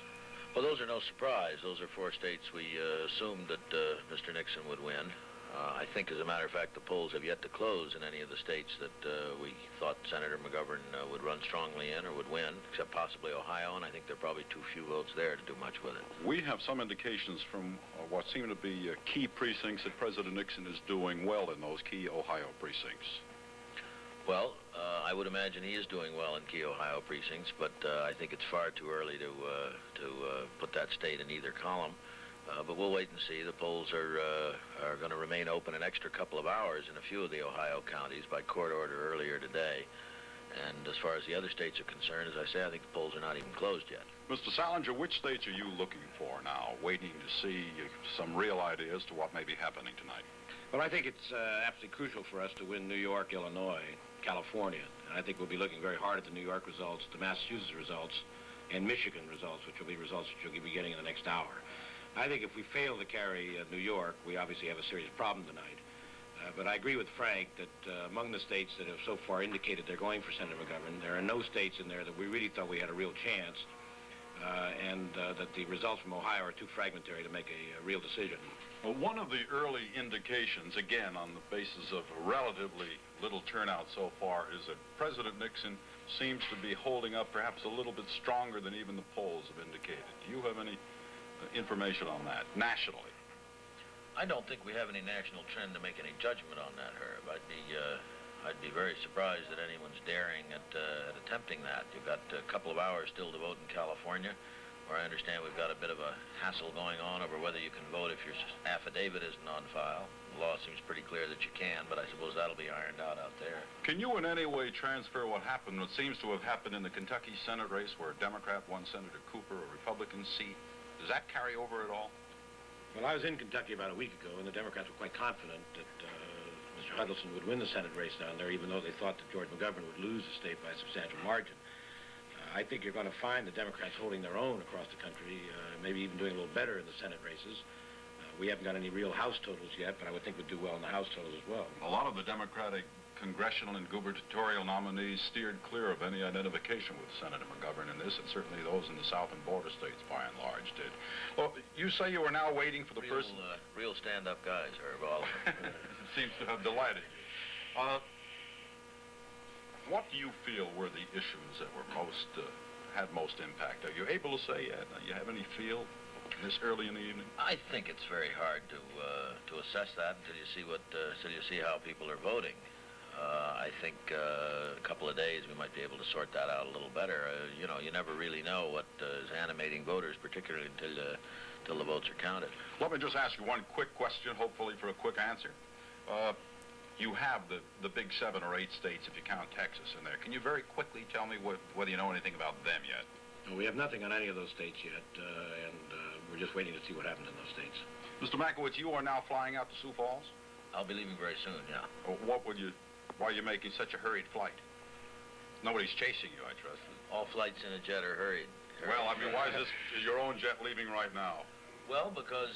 Well, those are no surprise. Those are 4 states we assumed that Mr. Nixon would win. I think, as a matter of fact, the polls have yet to close in any of the states that we thought Senator McGovern would run strongly in or would win, except possibly Ohio, and I think there are probably too few votes there to do much with it. We have some indications from what seem to be key precincts that President Nixon is doing well in those key Ohio precincts. Well, I would imagine he is doing well in key Ohio precincts, but I think it's far too early to put that state in either column. But we'll wait and see. The polls are going to remain open an extra couple of hours in a few of the Ohio counties by court order earlier today. And as far as the other states are concerned, as I say, I think the polls are not even closed yet. Mr. Salinger, which states are you looking for now, waiting to see some real ideas to what may be happening tonight? Well, I think it's absolutely crucial for us to win New York, Illinois, California. And I think we'll be looking very hard at the New York results, the Massachusetts results, and Michigan results, which will be results which you'll be getting in the next hour. I think if we fail to carry New York, we obviously have a serious problem tonight. But I agree with Frank that among the states that have so far indicated they're going for Senator McGovern, there are no states in there that we really thought we had a real chance, and that the results from Ohio are too fragmentary to make a real decision. Well, one of the early indications, again, on the basis of a relatively little turnout so far, is that President Nixon seems to be holding up perhaps a little bit stronger than even the polls have indicated. Do you have any information on that, nationally? I don't think we have any national trend to make any judgment on that, Herb. I'd be very surprised that anyone's daring at attempting that. You've got a couple of hours still to vote in California, where I understand we've got a bit of a hassle going on over whether you can vote if your affidavit isn't on file. The law seems pretty clear that you can, but I suppose that'll be ironed out there. Can you in any way transfer what happened, what seems to have happened in the Kentucky Senate race where a Democrat won Senator Cooper, a Republican seat? Does that carry over at all? Well, I was in Kentucky about a week ago, and the Democrats were quite confident that Mr. Huddleston would win the Senate race down there, even though they thought that George McGovern would lose the state by a substantial margin. I think you're going to find the Democrats holding their own across the country, maybe even doing a little better in the Senate races. We haven't got any real House totals yet, but I would think we'd do well in the House totals as well. A lot of the Democratic congressional and gubernatorial nominees steered clear of any identification with Senator McGovern in this, and certainly those in the South and border states, by and large, did. Well, you say you are now waiting for the person... Real stand-up guys, Herb, all of them. Seems to have delighted you. What do you feel were the issues that were had most impact? Are you able to say yet? Do you have any feel this early in the evening? I think it's very hard to assess that until you see how people are voting. I think a couple of days we might be able to sort that out a little better. You know, you never really know what is animating voters, particularly until the votes are counted. Let me just ask you one quick question, hopefully for a quick answer. You have the big 7 or 8 states, if you count Texas, in there. Can you very quickly tell me whether you know anything about them yet? No, we have nothing on any of those states yet, and we're just waiting to see what happens in those states. Mr. Makowitz, you are now flying out to Sioux Falls? I'll be leaving very soon, yeah. Why are you making such a hurried flight? Nobody's chasing you, I trust. All flights in a jet are hurried. Well, I mean, why is this your own jet leaving right now? Well, because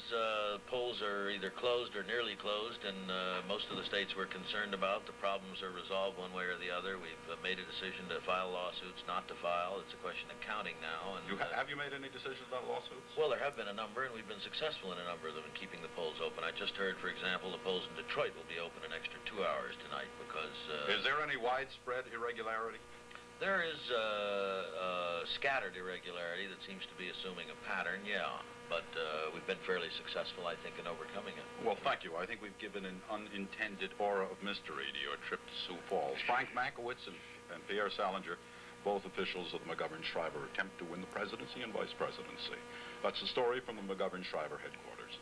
polls are either closed or nearly closed, and most of the states we're concerned about, the problems are resolved one way or the other. We've made a decision to file lawsuits, not to file. It's a question of counting now. And have you made any decisions about lawsuits? Well, there have been a number, and we've been successful in a number of them in keeping the polls open. I just heard, for example, the polls in Detroit will be open an extra 2 hours tonight because... Is there any widespread irregularity? There is scattered irregularity that seems to be assuming a pattern, yeah. But we've been fairly successful, I think, in overcoming it. Well, thank you. I think we've given an unintended aura of mystery to your trip to Sioux Falls. Frank Makowitz and Pierre Salinger, both officials of the McGovern-Shriver, attempt to win the presidency and vice presidency. That's the story from the McGovern-Shriver headquarters.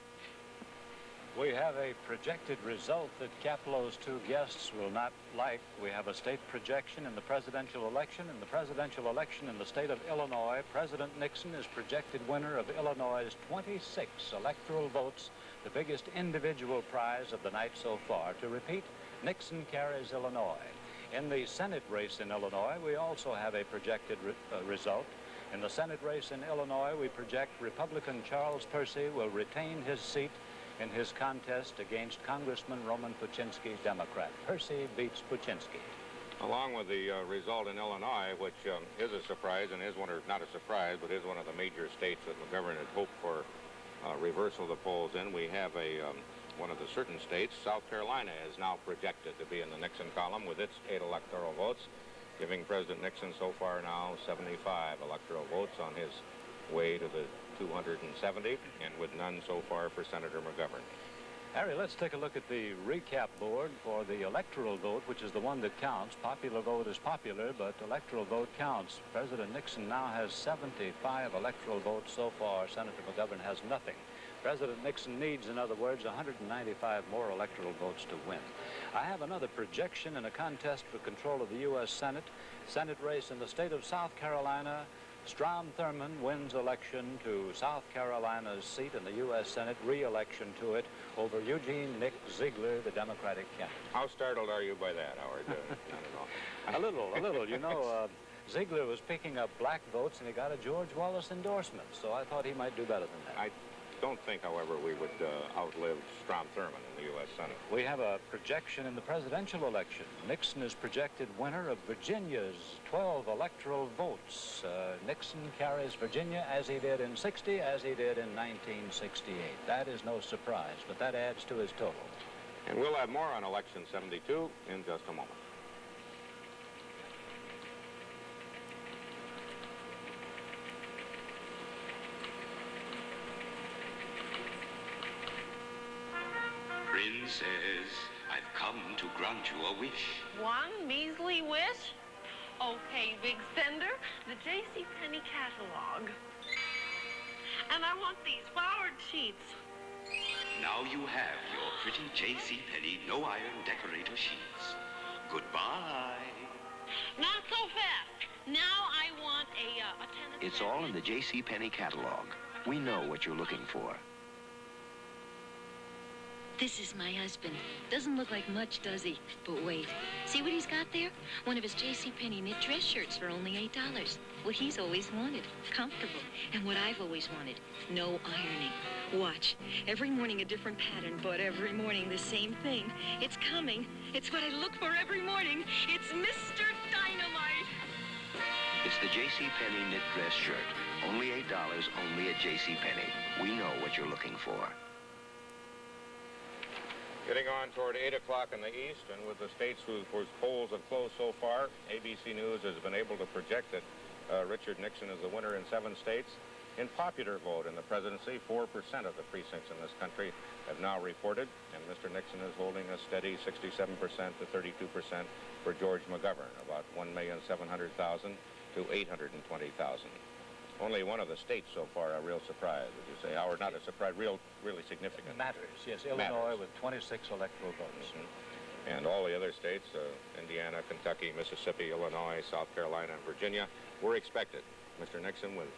We have a projected result that Capello's 2 guests will not like. We have a state projection in the presidential election. In the presidential election in the state of Illinois, President Nixon is projected winner of Illinois' 26 electoral votes, the biggest individual prize of the night so far. To repeat, Nixon carries Illinois. In the Senate race in Illinois, we also have a projected result. In the Senate race in Illinois, we project Republican Charles Percy will retain his seat in his contest against Congressman Roman Puczynski, Democrat. Percy beats Puczynski. Along with the result in Illinois, which is a surprise and is not a surprise, but is one of the major states that McGovern had hoped for reversal of the polls in, we have one of the certain states. South Carolina is now projected to be in the Nixon column with its 8 electoral votes, giving President Nixon so far now 75 electoral votes on his way to the 270, and with none so far for Senator McGovern. Harry, let's take a look at the recap board for the electoral vote, which is the one that counts. Popular vote is popular, but electoral vote counts. President Nixon now has 75 electoral votes so far. Senator McGovern has nothing. President Nixon needs, in other words, 195 more electoral votes to win. I have another projection in a contest for control of the U.S. Senate race in the state of South Carolina. Strom Thurmond wins election to South Carolina's seat in the U.S. Senate, re-election to it over Eugene Nick Ziegler, the Democratic candidate. How startled are you by that, Howard? I don't know. A little. You know, Ziegler was picking up black votes, and he got a George Wallace endorsement, so I thought he might do better than that. I don't think, however, we would outlive Strom Thurmond in the U.S. Senate. We have a projection in the presidential election. Nixon is projected winner of Virginia's 12 electoral votes. Nixon carries Virginia as he did in '60, as he did in 1968. That is no surprise, but that adds to his total. And we'll have more on Election 72 in just a moment. says, I've come to grant you a wish. One measly wish? Okay, Big Sender, the JCPenney catalog. And I want these flowered sheets. Now you have your pretty JCPenney no-iron decorator sheets. Goodbye. Not so fast. Now I want a tennis... It's all in the JCPenney catalog. We know what you're looking for. This is my husband. Doesn't look like much, does he? But wait. See what he's got there? One of his JCPenney knit dress shirts for only $8. What he's always wanted. Comfortable. And what I've always wanted. No ironing. Watch. Every morning a different pattern, but every morning the same thing. It's coming. It's what I look for every morning. It's Mr. Dynamite. It's the JCPenney knit dress shirt. Only $8, only at JCPenney. We know what you're looking for. Getting on toward 8 o'clock in the east, and with the states whose polls have closed so far, ABC News has been able to project that Richard Nixon is the winner in 7 states. In popular vote in the presidency, 4% of the precincts in this country have now reported, and Mr. Nixon is holding a steady 67% to 32% for George McGovern, about 1,700,000 to 820,000. Only one of the states so far a real surprise, would you say, Howard? Not a surprise, really significant. Matters, yes. Illinois with 26 electoral votes. And all the other states, Indiana, Kentucky, Mississippi, Illinois, South Carolina, and Virginia, were expected. Mr. Nixon with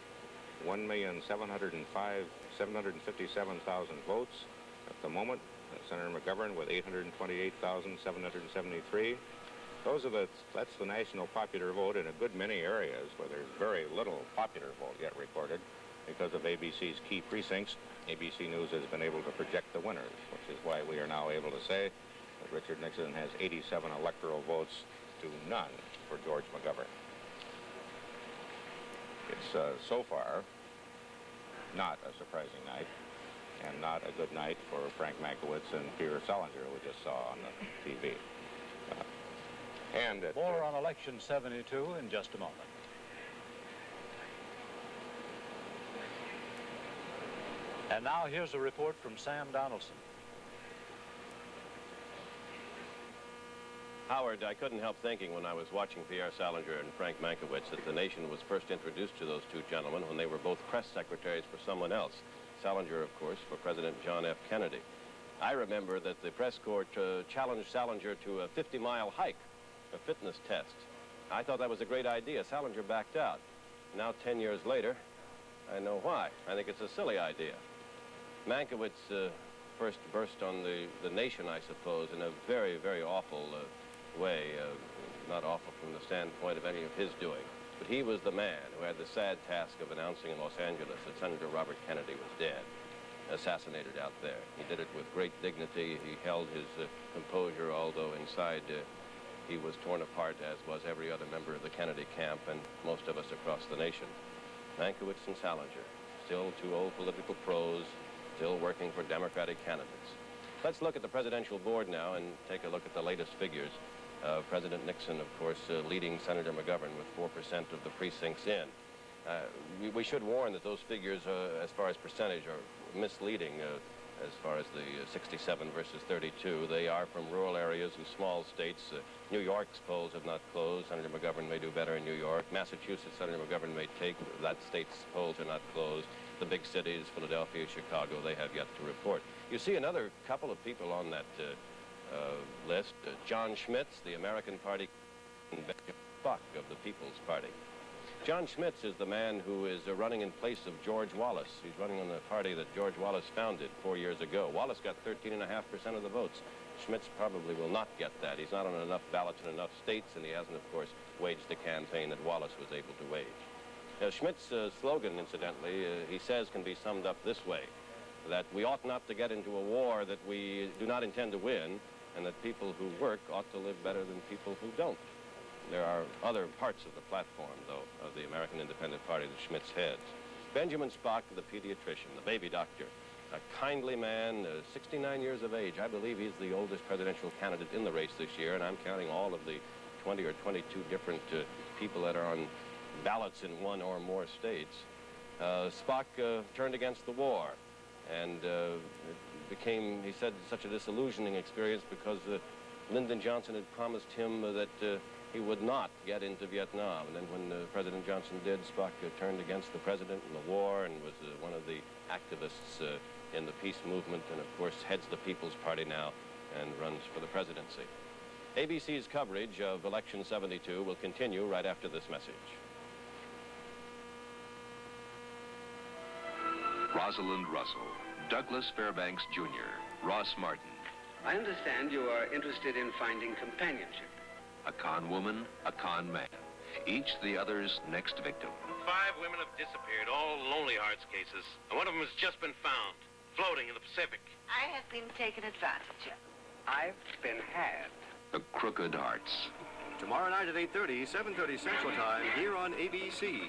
1,757,000 votes at the moment. Senator McGovern with 828,773. That's the national popular vote in a good many areas where there's very little popular vote yet recorded. Because of ABC's key precincts, ABC News has been able to project the winners, which is why we are now able to say that Richard Nixon has 87 electoral votes to none for George McGovern. It's so far not a surprising night, and not a good night for Frank Mankiewicz and Peter Salinger, we just saw on the TV. More on Election 72 in just a moment. And now here's a report from Sam Donaldson. Howard, I couldn't help thinking when I was watching Pierre Salinger and Frank Mankiewicz that the nation was first introduced to those two gentlemen when they were both press secretaries for someone else. Salinger, of course, for President John F. Kennedy. I remember that the press corps challenged Salinger to a 50-mile hike, a fitness test. I thought that was a great idea. Salinger backed out. Now, 10 years later, I know why. I think it's a silly idea. Mankiewicz first burst on the nation, I suppose, in a very, very awful way. Not awful from the standpoint of any of his doing. But he was the man who had the sad task of announcing in Los Angeles that Senator Robert Kennedy was dead, assassinated out there. He did it with great dignity. He held his composure, although inside he was torn apart, as was every other member of the Kennedy camp and most of us across the nation. Mankiewicz and Salinger, still two old political pros, still working for Democratic candidates. Let's look at the presidential board now and take a look at the latest figures. President Nixon, of course, leading Senator McGovern with 4% of the precincts in. We should warn that those figures, as far as percentage, are misleading as far as the 67 versus 32. They are from rural areas and small states. New York's polls have not closed. Senator McGovern may do better in New York. Massachusetts, Senator McGovern may take. That state's polls are not closed. The big cities, Philadelphia, Chicago, they have yet to report. You see another couple of people on that list. John Schmitz, the American Party, and Benjamin Buck of the People's Party. John Schmitz is the man who is running in place of George Wallace. He's running on the party that George Wallace founded 4 years ago. Wallace got 13.5% of the votes. Schmitz probably will not get that. He's not on enough ballots in enough states, and he hasn't, of course, waged the campaign that Wallace was able to wage. Schmitz's slogan, incidentally, he says can be summed up this way, that we ought not to get into a war that we do not intend to win, and that people who work ought to live better than people who don't. There are other parts of the platform, though, of the American Independent Party that Schmitz heads. Benjamin Spock, the pediatrician, the baby doctor, a kindly man, 69 years of age. I believe he's the oldest presidential candidate in the race this year, and I'm counting all of the 20 or 22 different people that are on ballots in one or more states. Spock turned against the war and became, he said, such a disillusioning experience because Lyndon Johnson had promised him that he would not get into Vietnam. And then when President Johnson did, Spock turned against the president in the war and was one of the activists in the peace movement, and of course heads the People's Party now and runs for the presidency. ABC's coverage of Election 72 will continue right after this message. Rosalind Russell, Douglas Fairbanks Jr., Ross Martin. I understand you are interested in finding companionship. A con woman, a con man. Each the other's next victim. 5 women have disappeared, all Lonely Hearts cases. And one of them has just been found, floating in the Pacific. I have been taken advantage of. I've been had. The Crooked Hearts. Tomorrow night at 8:30, 7:30 Central Time, here on ABC.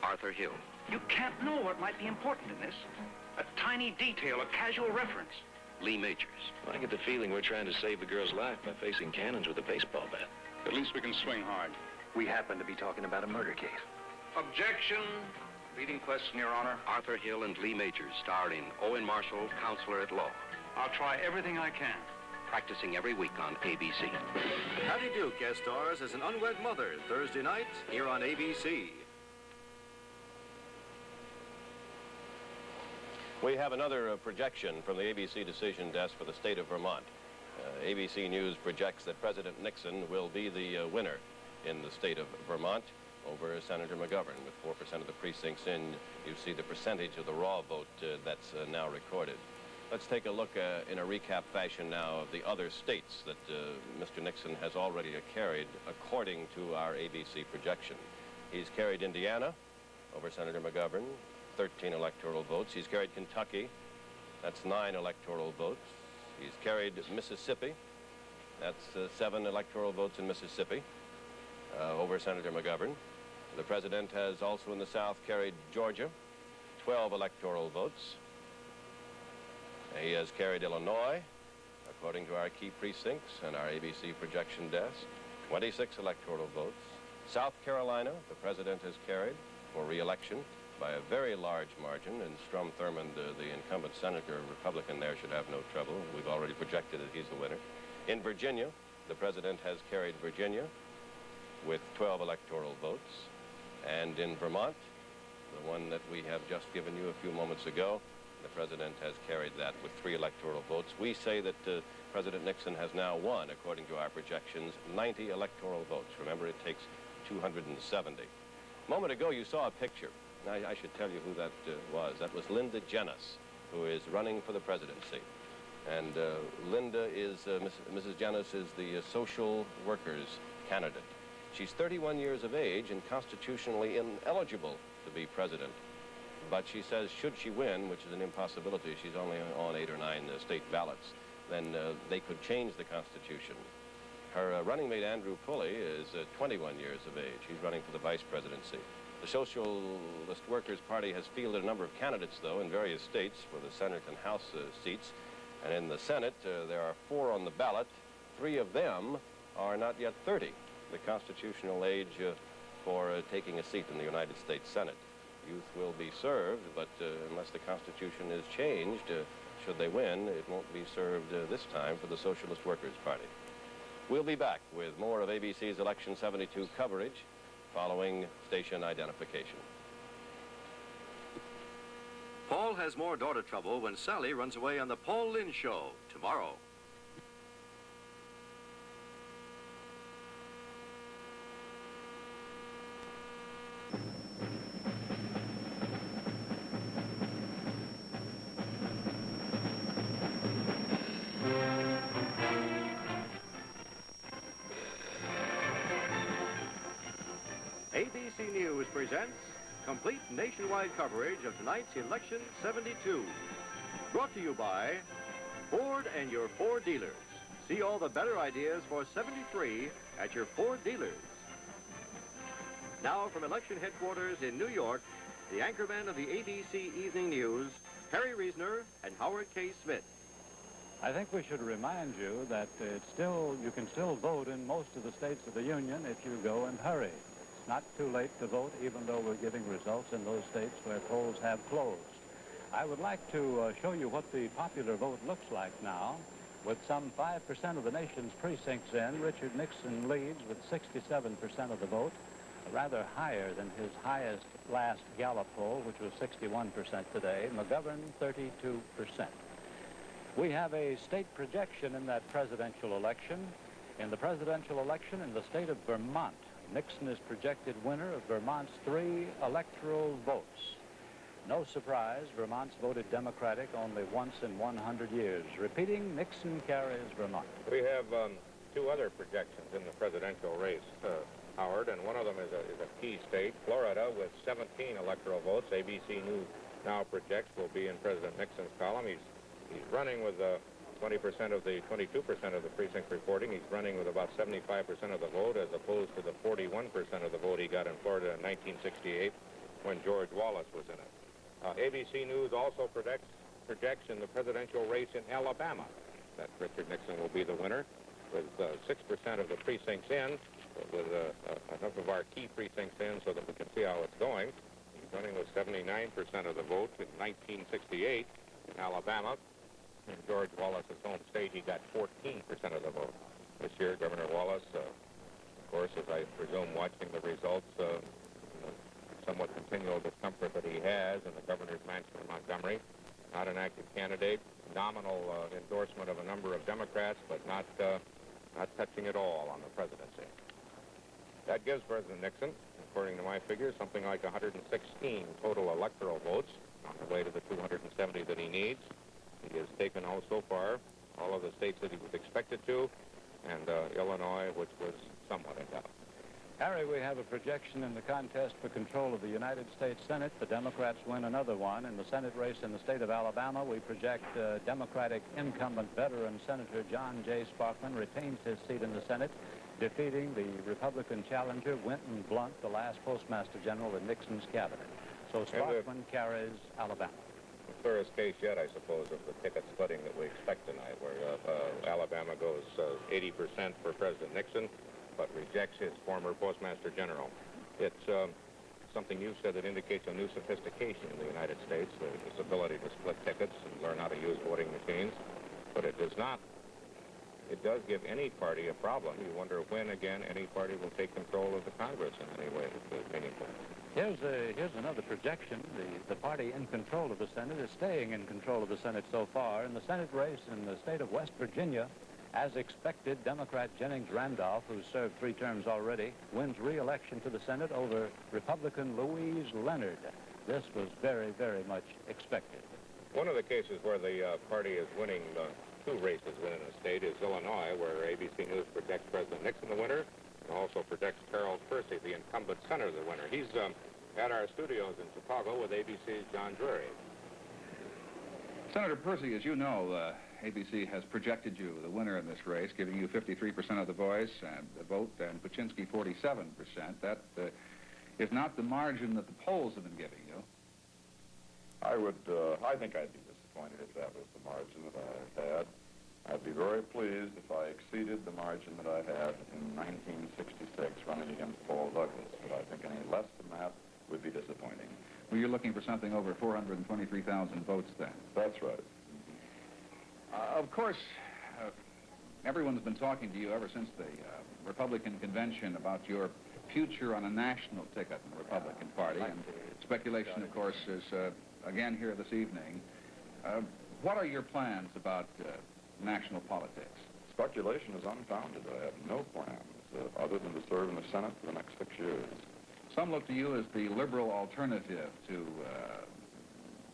Arthur Hill. You can't know what might be important in this. A tiny detail, a casual reference. Lee Majors. I get the feeling we're trying to save the girl's life by facing cannons with a baseball bat. At least we can swing hard. We happen to be talking about a murder case. Objection. Leading question, Your Honor. Arthur Hill and Lee Majors, starring Owen Marshall, counselor at law. I'll try everything I can. Practicing every week on ABC. Patty Duke guest stars as an unwed mother Thursday night here on ABC. We have another projection from the ABC decision desk for the state of Vermont. ABC News projects that President Nixon will be the winner in the state of Vermont over Senator McGovern. With 4% of the precincts in, you see the percentage of the raw vote that's now recorded. Let's take a look in a recap fashion now of the other states that Mr. Nixon has already carried according to our ABC projection. He's carried Indiana over Senator McGovern, 13 electoral votes. He's carried Kentucky. That's 9 electoral votes. He's carried Mississippi. That's 7 electoral votes in Mississippi over Senator McGovern. The president has also in the South carried Georgia, 12 electoral votes. He has carried Illinois, according to our key precincts and our ABC projection desk, 26 electoral votes. South Carolina, the president has carried for re-election by a very large margin, and Strom Thurmond, the incumbent senator, Republican there, should have no trouble. We've already projected that he's the winner. In Virginia, the president has carried Virginia with 12 electoral votes. And in Vermont, the one that we have just given you a few moments ago, the president has carried that with 3 electoral votes. We say that President Nixon has now won, according to our projections, 90 electoral votes. Remember, it takes 270. A moment ago, you saw a picture. I should tell you who that was. That was Linda Jennis, who is running for the presidency. And Linda is, Mrs. Jennis is the social workers candidate. She's 31 years of age and constitutionally ineligible to be president. But she says should she win, which is an impossibility, she's only on 8 or 9 state ballots, then they could change the Constitution. Her running mate, Andrew Pulley, is 21 years of age. He's running for the vice presidency. The Socialist Workers Party has fielded a number of candidates, though, in various states for the Senate and House seats. And in the Senate, there are 4 on the ballot. 3 of them are not yet 30, the constitutional age for taking a seat in the United States Senate. Youth will be served, but unless the Constitution is changed, should they win, it won't be served this time for the Socialist Workers Party. We'll be back with more of ABC's Election 72 coverage following station identification. Paul has more daughter trouble when Sally runs away on the Paul Lynde Show tomorrow. ABC News presents complete nationwide coverage of tonight's Election 72. Brought to you by Ford and your Ford dealers. See all the better ideas for 73 at your Ford dealers. Now from election headquarters in New York, the anchormen of the ABC Evening News, Harry Reasoner and Howard K. Smith. I think we should remind you that you can still vote in most of the states of the Union if you go and hurry. It's not too late to vote, even though we're giving results in those states where polls have closed. I would like to show you what the popular vote looks like now. With some 5% of the nation's precincts in, Richard Nixon leads with 67% of the vote, rather higher than his highest last Gallup poll, which was 61% today. McGovern, 32%. We have a state projection in that presidential election. In the presidential election in the state of Vermont, Nixon is projected winner of Vermont's 3 electoral votes. No surprise, Vermont's voted Democratic only once in 100 years. Repeating, Nixon carries Vermont. We have 2 other projections in the presidential race, Howard, and one of them is a key state, Florida, with 17 electoral votes. ABC News now projects will be in President Nixon's column. He's running with 22% of the precinct reporting. He's running with about 75% of the vote, as opposed to the 41% of the vote he got in Florida in 1968 when George Wallace was in it. ABC News also projects in the presidential race in Alabama that Richard Nixon will be the winner, with 6% of the precincts in, with enough of our key precincts in so that we can see how it's going. He's running with 79% of the vote in 1968 in Alabama. In George Wallace's home state, he got 14% of the vote. This year, Governor Wallace, of course, as I presume, watching the results, somewhat continual discomfort that he has in the governor's mansion in Montgomery, not an active candidate, nominal endorsement of a number of Democrats, but not touching at all on the presidency. That gives President Nixon, according to my figures, something like 116 total electoral votes on the way to the 270 that he needs. He has taken out so far all of the states that he was expected to, and Illinois, which was somewhat in doubt. Harry, we have a projection in the contest for control of the United States Senate. The Democrats win another one. In the Senate race in the state of Alabama, we project Democratic incumbent veteran Senator John J. Sparkman retains his seat in the Senate, defeating the Republican challenger Winton Blunt, the last Postmaster General in Nixon's cabinet. So Sparkman carries Alabama. The clearest case yet, I suppose, of the ticket splitting that we expect tonight, where Alabama goes 80% for President Nixon, but rejects his former Postmaster General. It's something you said that indicates a new sophistication in the United States, this ability to split tickets and learn how to use voting machines. But it does not. It does give any party a problem. You wonder when, again, any party will take control of the Congress in any way that's meaningful. Here's another projection. The party in control of the Senate is staying in control of the Senate so far. In the Senate race in the state of West Virginia, as expected, Democrat Jennings Randolph, who's served 3 terms already, wins re-election to the Senate over Republican Louise Leonard. This was very, very much expected. One of the cases where the party is winning 2 races within a state is Illinois, where ABC News projects President Nixon the winner, and also projects Charles Percy, the incumbent senator, the winner. He's at our studios in Chicago with ABC's John Drury. Senator Percy, as you know, ABC has projected you the winner in this race, giving you 53% of the vote, and Paczynski 47%. That is not the margin that the polls have been giving you. I think I'd be disappointed if that was the margin that I had. I'd be very pleased if I exceeded the margin that I had in 1966 running against Paul Douglas, but I think any less than that would be disappointing. Well, you're looking for something over 423,000 votes then. That's right. Of course, everyone's been talking to you ever since the Republican convention about your future on a national ticket in the Republican Party, and speculation, of course, is again here this evening. What are your plans about national politics? Speculation is unfounded. I have no plans other than to serve in the Senate for the next 6 years. Some look to you as the liberal alternative to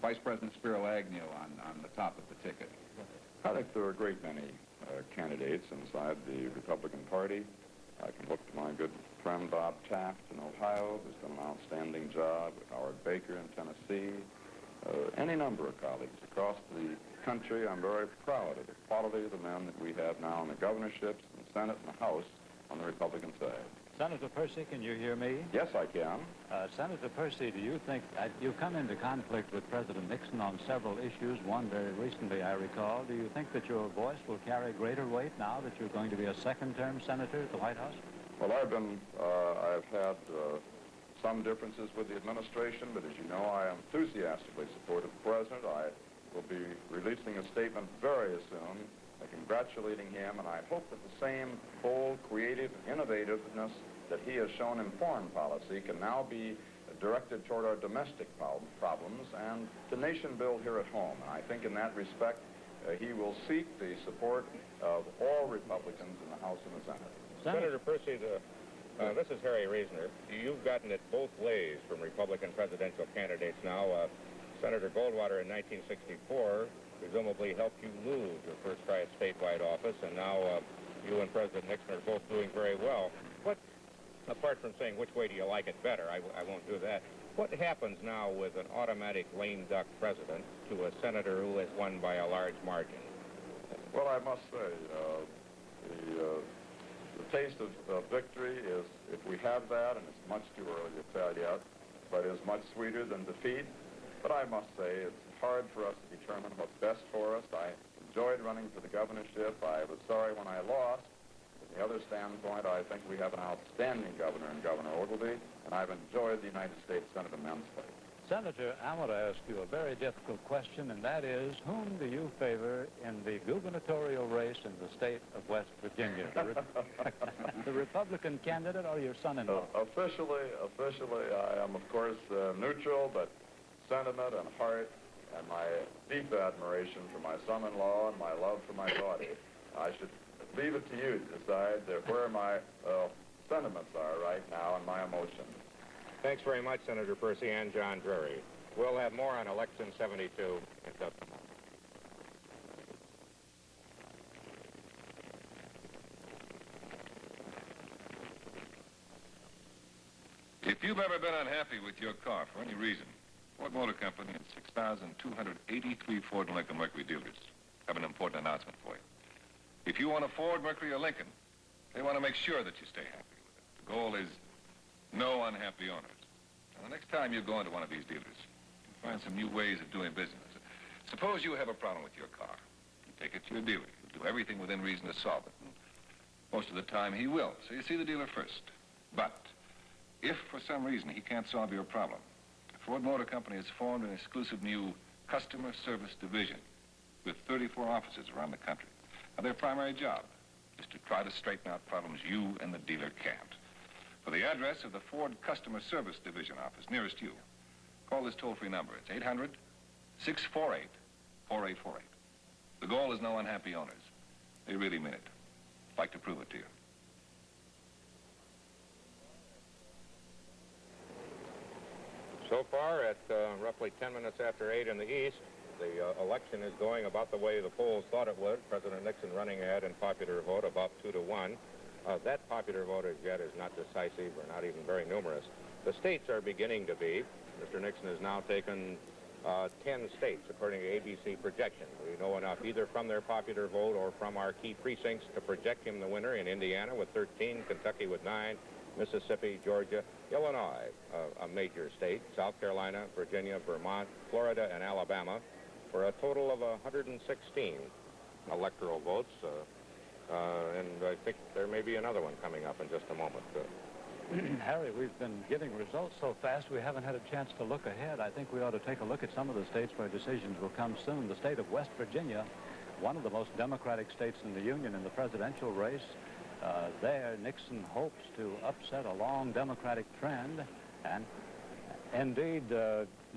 Vice President Spiro Agnew on the top of the ticket. I think there are a great many candidates inside the Republican Party. I can look to my good friend Bob Taft in Ohio, who's done an outstanding job, Howard Baker in Tennessee, any number of colleagues across the country. I'm very proud of the quality of the men that we have now in the governorships, in the Senate, and the House on the Republican side. Senator Percy, can you hear me? Yes, I can. Senator Percy, do you think you've come into conflict with President Nixon on several issues, one very recently, I recall. Do you think that your voice will carry greater weight now that you're going to be a second-term senator at the White House? Well, I've had some differences with the administration, but as you know, I enthusiastically supported the president. I will be releasing a statement very soon congratulating him, and I hope that the same bold, creative innovativeness that he has shown in foreign policy can now be directed toward our domestic problems and the nation build here at home. And I think in that respect, he will seek the support of all Republicans in the House and the Senate. Senator Percy, this is Harry Reasoner. You've gotten it both ways from Republican presidential candidates now. Senator Goldwater in 1964 presumably helped you lose your first try at statewide office, and now you and President Nixon are both doing very well. What, apart from saying which way do you like it better, I won't do that, what happens now with an automatic lame duck president to a senator who has won by a large margin? Well, I must say, the taste of victory is, if we have that, and it's much too early to tell yet, but is much sweeter than defeat. But I must say, it's hard for us to determine what's best for us. I enjoyed running for the governorship. I was sorry when I lost. From the other standpoint, I think we have an outstanding governor in Governor Ogilvy, and I've enjoyed the United States Senate immensely. Senator, I want to ask you a very difficult question, and that is, whom do you favor in the gubernatorial race in the state of West Virginia? The Republican candidate or your son-in-law? Officially, I am, of course, neutral, but sentiment and heart and my deep admiration for my son-in-law and my love for my daughter, I should leave it to you to decide where my sentiments are right now and my emotions. Thanks very much, Senator Percy and John Drury. We'll have more on Election 72 in just a moment. If you've ever been unhappy with your car for any reason, Ford Motor Company and 6,283 Ford and Lincoln Mercury dealers have an important announcement for you. If you own a Ford, Mercury, or Lincoln, they want to make sure that you stay happy with it. The goal is no unhappy owners. Now, the next time you go into one of these dealers, you find some new ways of doing business. Suppose you have a problem with your car. You take it to your dealer. You do everything within reason to solve it. And most of the time, he will. So you see the dealer first. But if, for some reason, he can't solve your problem, Ford Motor Company has formed an exclusive new customer service division with 34 offices around the country. Now, their primary job is to try to straighten out problems you and the dealer can't. For the address of the Ford Customer Service Division office nearest you, call this toll-free number. It's 800-648-4848. The goal is no unhappy owners. They really mean it. I'd like to prove it to you. So far, at roughly 10 minutes after 8 in the East, the election is going about the way the polls thought it would. President Nixon running ahead in popular vote about 2-1. That popular vote as yet is not decisive or not even very numerous. The states are beginning to be. Mr. Nixon has now taken 10 states, according to ABC projections. We know enough either from their popular vote or from our key precincts to project him the winner in Indiana with 13, Kentucky with 9, Mississippi, Georgia, Illinois, a major state, South Carolina, Virginia, Vermont, Florida, and Alabama, for a total of 116 electoral votes. And I think there may be another one coming up in just a moment. Harry, we've been getting results so fast we haven't had a chance to look ahead. I think we ought to take a look at some of the states where decisions will come soon. The state of West Virginia, one of the most democratic states in the Union in the presidential race. There, Nixon hopes to upset a long Democratic trend, and indeed,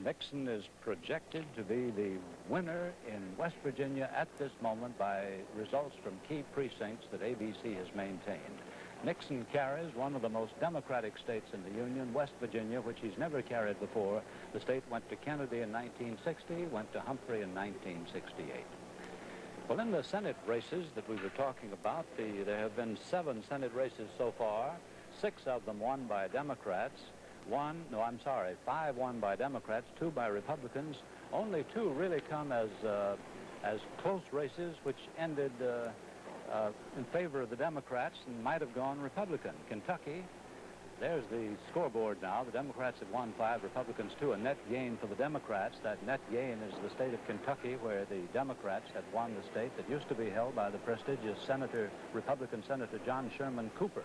Nixon is projected to be the winner in West Virginia at this moment by results from key precincts that ABC has maintained. Nixon carries one of the most democratic states in the Union, West Virginia, which he's never carried before. The state went to Kennedy in 1960, went to Humphrey in 1968. Well, in the Senate races that we were talking about, there have been 7 Senate races so far, 6 of them won by Democrats, 5 won by Democrats, 2 by Republicans. Only 2 really come as close races, which ended in favor of the Democrats and might have gone Republican. Kentucky, there's the scoreboard now. The Democrats have won 5, Republicans 2, a net gain for the Democrats. That net gain is the state of Kentucky, where the Democrats had won the state that used to be held by the prestigious Republican Senator John Sherman Cooper.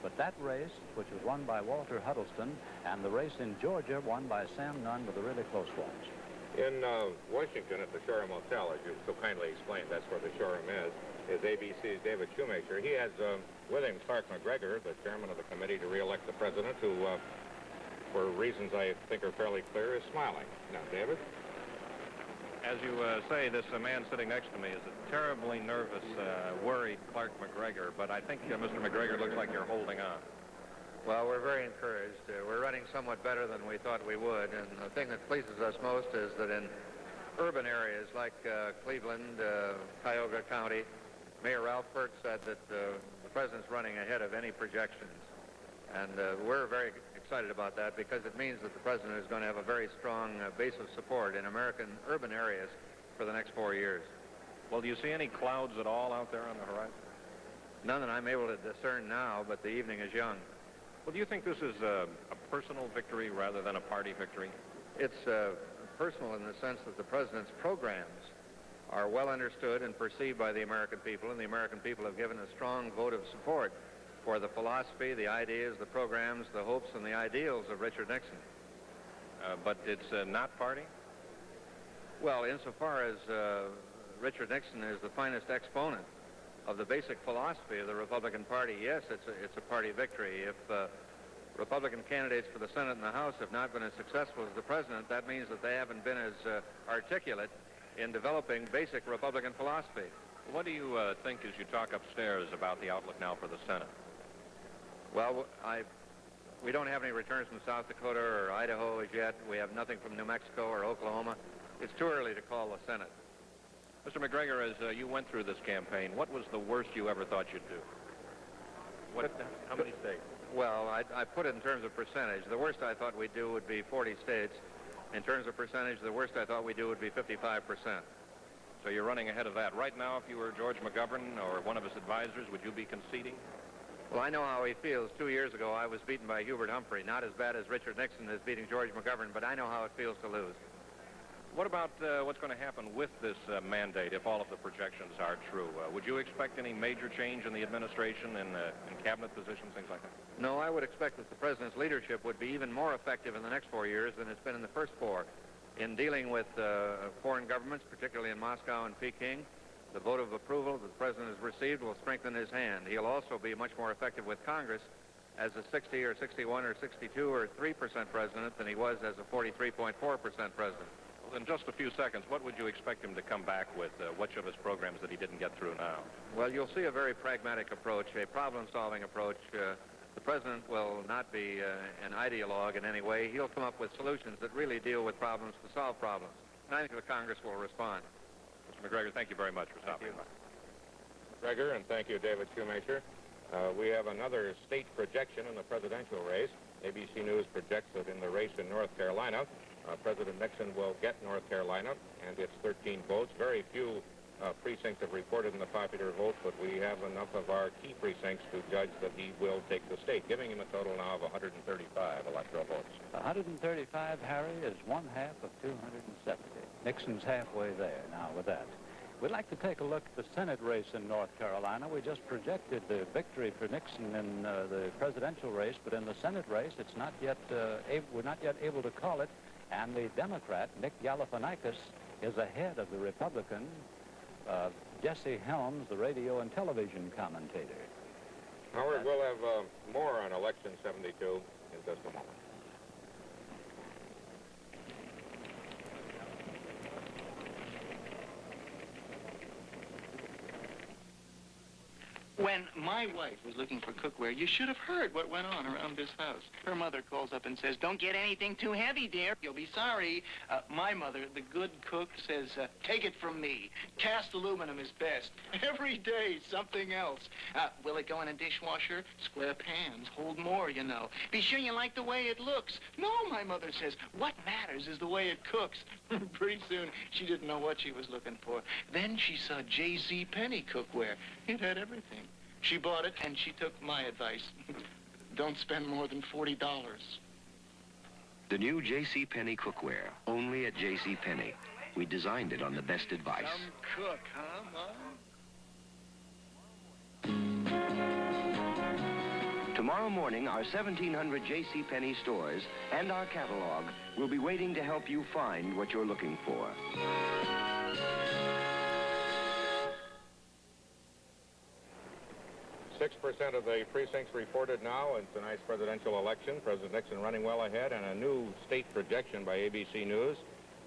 But that race, which was won by Walter Huddleston, and the race in Georgia won by Sam Nunn with a really close ones. In Washington at the Shoreham Hotel, as you so kindly explained, that's where the Shoreham is ABC's David Shoemaker. He has with him Clark McGregor, the chairman of the committee to re-elect the president, who, for reasons I think are fairly clear, is smiling. Now, David? As you say, this man sitting next to me is a terribly nervous, worried Clark McGregor, but I think Mr. McGregor looks like you're holding on. Well, we're very encouraged. We're running somewhat better than we thought we would, and the thing that pleases us most is that in urban areas like Cleveland, Cuyahoga County, Mayor Ralph Perk said that the president's running ahead of any projections. And we're very excited about that because it means that the president is going to have a very strong base of support in American urban areas for the next 4 years. Well, do you see any clouds at all out there on the horizon? None that I'm able to discern now, but the evening is young. Well, do you think this is a personal victory rather than a party victory? It's personal in the sense that the president's programs are well understood and perceived by the American people, and the American people have given a strong vote of support for the philosophy, the ideas, the programs, the hopes, and the ideals of Richard Nixon. But it's not party? Well, insofar as Richard Nixon is the finest exponent of the basic philosophy of the Republican Party, yes, it's a party victory. If Republican candidates for the Senate and the House have not been as successful as the president, that means that they haven't been as articulate in developing basic Republican philosophy. What do you think as you talk upstairs about the outlook now for the Senate? Well, we don't have any returns from South Dakota or Idaho as yet. We have nothing from New Mexico or Oklahoma. It's too early to call the Senate. Mr. McGregor, as you went through this campaign, what was the worst you ever thought you'd do? How many states? Well, I put it in terms of percentage. The worst I thought we'd do would be 40 states. In terms of percentage, the worst I thought we'd do would be 55%. So you're running ahead of that. Right now, if you were George McGovern or one of his advisors, would you be conceding? Well, I know how he feels. 2 years ago, I was beaten by Hubert Humphrey. Not as bad as Richard Nixon is beating George McGovern, but I know how it feels to lose. What about what's going to happen with this mandate if all of the projections are true? Would you expect any major change in the administration, in cabinet positions, things like that? No, I would expect that the president's leadership would be even more effective in the next 4 years than it's been in the first 4 in dealing with foreign governments, particularly in Moscow and Peking. The vote of approval that the president has received will strengthen his hand. He'll also be much more effective with Congress as a 60 or 61 or 62 or 3% president than he was as a 43.4% president. Well, in just a few seconds, what would you expect him to come back with? Which of his programs that he didn't get through now? Well, you'll see a very pragmatic approach, a problem-solving approach. The president will not be an ideologue in any way. He'll come up with solutions that really deal with problems to solve problems. And I think the Congress will respond. Mr. McGregor, thank you very much for stopping by. McGregor, and thank you, David Shoemaker. We have another state projection in the presidential race. ABC News projects that in the race in North Carolina, President Nixon will get North Carolina and its 13 votes. Very few precincts have reported in the popular vote, but we have enough of our key precincts to judge that he will take the state, giving him a total now of 135 electoral votes. 135, Harry, is 1/2 of 270. Nixon's halfway there now with that. We'd like to take a look at the Senate race in North Carolina. We just projected the victory for Nixon in the presidential race, but in the Senate race, it's not yet we're not yet able to call it. And the Democrat, Nick Galifianakis, is ahead of the Republican, Jesse Helms, the radio and television commentator. Howard, we'll have more on Election 72 in just a moment. When my wife was looking for cookware, you should have heard what went on around this house. Her mother calls up and says, "Don't get anything too heavy, dear. You'll be sorry." My mother, the good cook, says, "Take it from me. Cast aluminum is best. Every day, something else. Will it go in a dishwasher? Square pans hold more, you know. Be sure you like the way it looks." "No," my mother says, "what matters is the way it cooks." Pretty soon, she didn't know what she was looking for. Then she saw J.C. Penney cookware. It had everything. She bought it, and she took my advice. Don't spend more than $40. The new J.C. Penney cookware, only at J.C. Penney. We designed it on the best advice. Some cook, huh, Mom? Tomorrow morning, our 1,700 J.C. stores and our catalog will be waiting to help you find what you're looking for. 6% of the precincts reported now in tonight's presidential election. President Nixon running well ahead, and a new state projection by ABC News.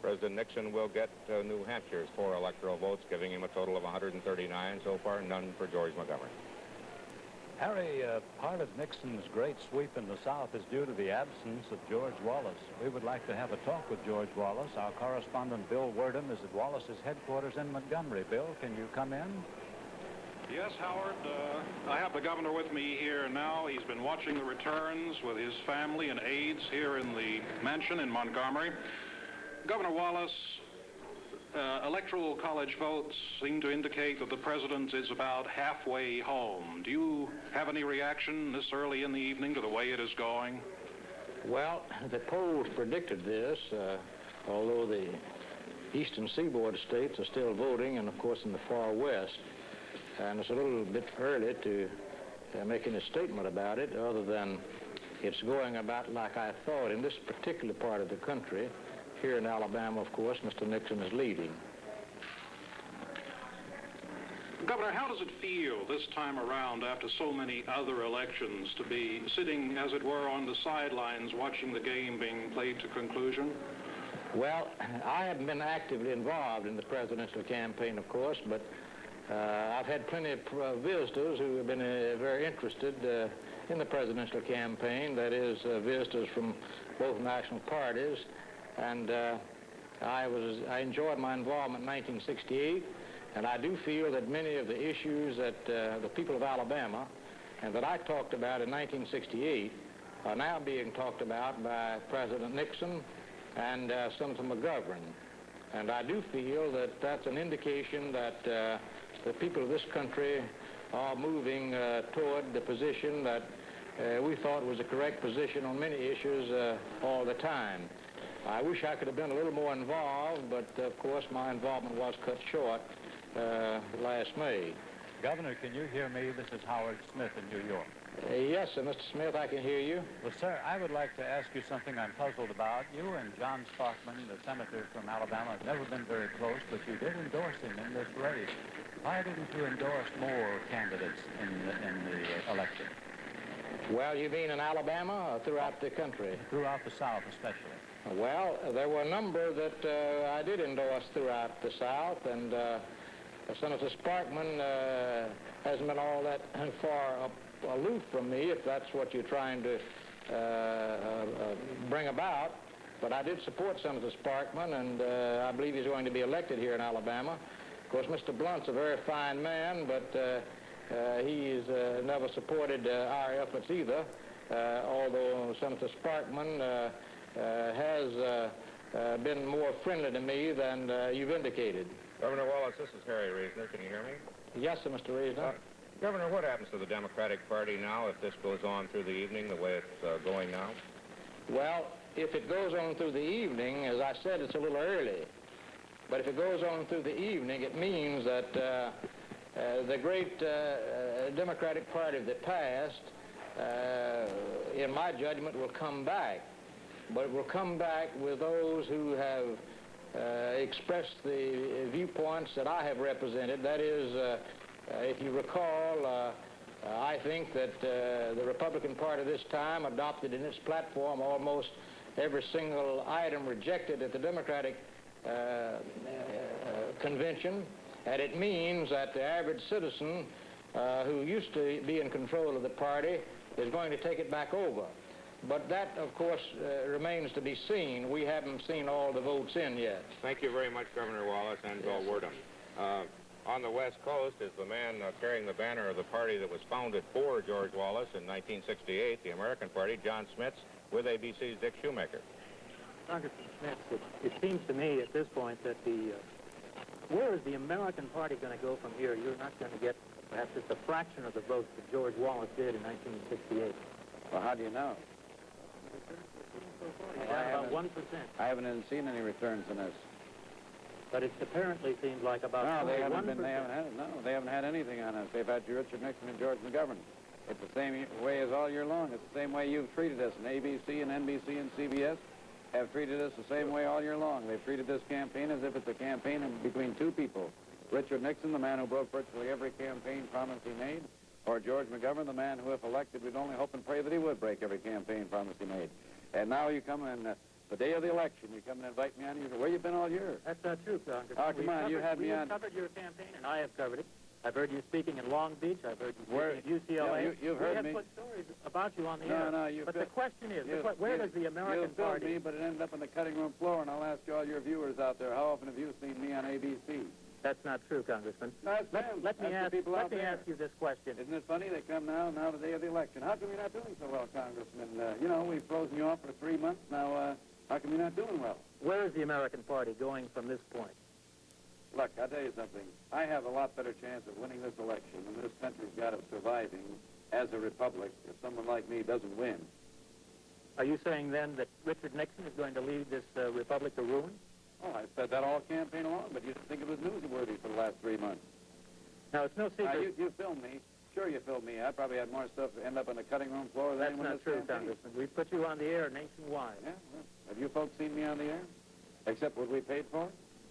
President Nixon will get New Hampshire's 4 electoral votes, giving him a total of 139 so far, none for George Montgomery. Harry, part of Nixon's great sweep in the South is due to the absence of George Wallace. We would like to have a talk with George Wallace. Our correspondent, Bill Werdum, is at Wallace's headquarters in Montgomery. Bill, can you come in? Yes, Howard. I have the governor with me here now. He's been watching the returns with his family and aides here in the mansion in Montgomery. Governor Wallace, electoral college votes seem to indicate that the president is about halfway home. Do you have any reaction this early in the evening to the way it is going? Well, the polls predicted this, although the eastern seaboard states are still voting, and of course in the far west. And it's a little bit early to make any statement about it, other than it's going about like I thought. In this particular part of the country, here in Alabama, of course, Mr. Nixon is leading. Governor, how does it feel this time around, after so many other elections, to be sitting, as it were, on the sidelines watching the game being played to conclusion? Well, I haven't been actively involved in the presidential campaign, of course, but I've had plenty of visitors who have been very interested in the presidential campaign, that is, visitors from both national parties. And I enjoyed my involvement in 1968, and I do feel that many of the issues that the people of Alabama and that I talked about in 1968 are now being talked about by President Nixon and Senator McGovern. And I do feel that that's an indication that the people of this country are moving toward the position that we thought was the correct position on many issues all the time. I wish I could have been a little more involved, but of course my involvement was cut short last May. Governor, can you hear me? This is Howard Smith in New York. Yes, sir, Mr. Smith, I can hear you. Well, sir, I would like to ask you something I'm puzzled about. You and John Sparkman, the senator from Alabama, have never been very close, but you did endorse him in this race. Why didn't you endorse more candidates in the election? Well, you mean in Alabama or throughout the country? Throughout the South, especially. Well, there were a number that I did endorse throughout the South, and Senator Sparkman hasn't been all that far aloof from me, if that's what you're trying to bring about. But I did support Senator Sparkman, and I believe he's going to be elected here in Alabama. Of course, Mr. Blunt's a very fine man, but he's never supported our efforts either, although Senator Sparkman has been more friendly to me than you've indicated. Governor Wallace, this is Harry Reasoner. Can you hear me? Yes, sir, Mr. Reasoner. Governor, what happens to the Democratic Party now if this goes on through the evening the way it's going now? Well, if it goes on through the evening, as I said, it's a little early. But if it goes on through the evening, it means that the great Democratic Party of the past, in my judgment, will come back. But it will come back with those who have expressed the viewpoints that I have represented. That is, if you recall, I think that the Republican Party this time adopted in its platform almost every single item rejected at the Democratic convention, and it means that the average citizen who used to be in control of the party is going to take it back over. But that, of course, remains to be seen. We haven't seen all the votes in yet. Thank you very much, Governor Wallace and Bill Werdum. On the West Coast is the man carrying the banner of the party that was founded for George Wallace in 1968, the American Party, John Smits, with ABC's Dick Shoemaker. Congressman Smith, it seems to me at this point that where is the American Party going to go from here? You're not going to get perhaps just a fraction of the votes that George Wallace did in 1968. Well, how do you know? About 1%. I haven't seen any returns in this. But it apparently seems like about no, they 1%. haven't had it. No, they haven't had anything on us. They've had Richard Nixon and George McGovern. It's the same way as all year long. It's the same way you've treated us, and ABC and NBC and CBS have treated us the same way all year long. They've treated this campaign as if it's a campaign between two people. Richard Nixon, the man who broke virtually every campaign promise he made, or George McGovern, the man who, if elected, we'd only hope and pray that he would break every campaign promise he made. And now you come in, the day of the election, you come and invite me on. You say, where you been all year? That's not true, Congressman. Oh, come on, you had me on. We've covered your campaign, and I have covered it. I've heard you speaking in Long Beach. I've heard you speaking at UCLA. You've heard me. We have put stories about you on the air. No, you. But the question is, where does the American Party... You me, but it ended up on the cutting room floor, and I'll ask all your viewers out there, how often have you seen me on ABC? That's not true, Congressman. Let me ask you this question. Isn't it funny? They come now the day of the election. How come you're not doing so well, Congressman? You know, we've frozen you off for 3 months. Now, how come you're not doing well? Where is the American Party going from this point? Look, I'll tell you something. I have a lot better chance of winning this election than this country's got of surviving as a republic if someone like me doesn't win. Are you saying, then, that Richard Nixon is going to lead this republic to ruin? Oh, I said that all campaign along, but you didn't think it was newsworthy for the last 3 months. Now, it's no secret... You filmed me. Sure you filmed me. I probably had more stuff end up on the cutting room floor than anyone else. That's not true, Congressman. We put you on the air nationwide. Yeah? Well, have you folks seen me on the air? Except what we paid for?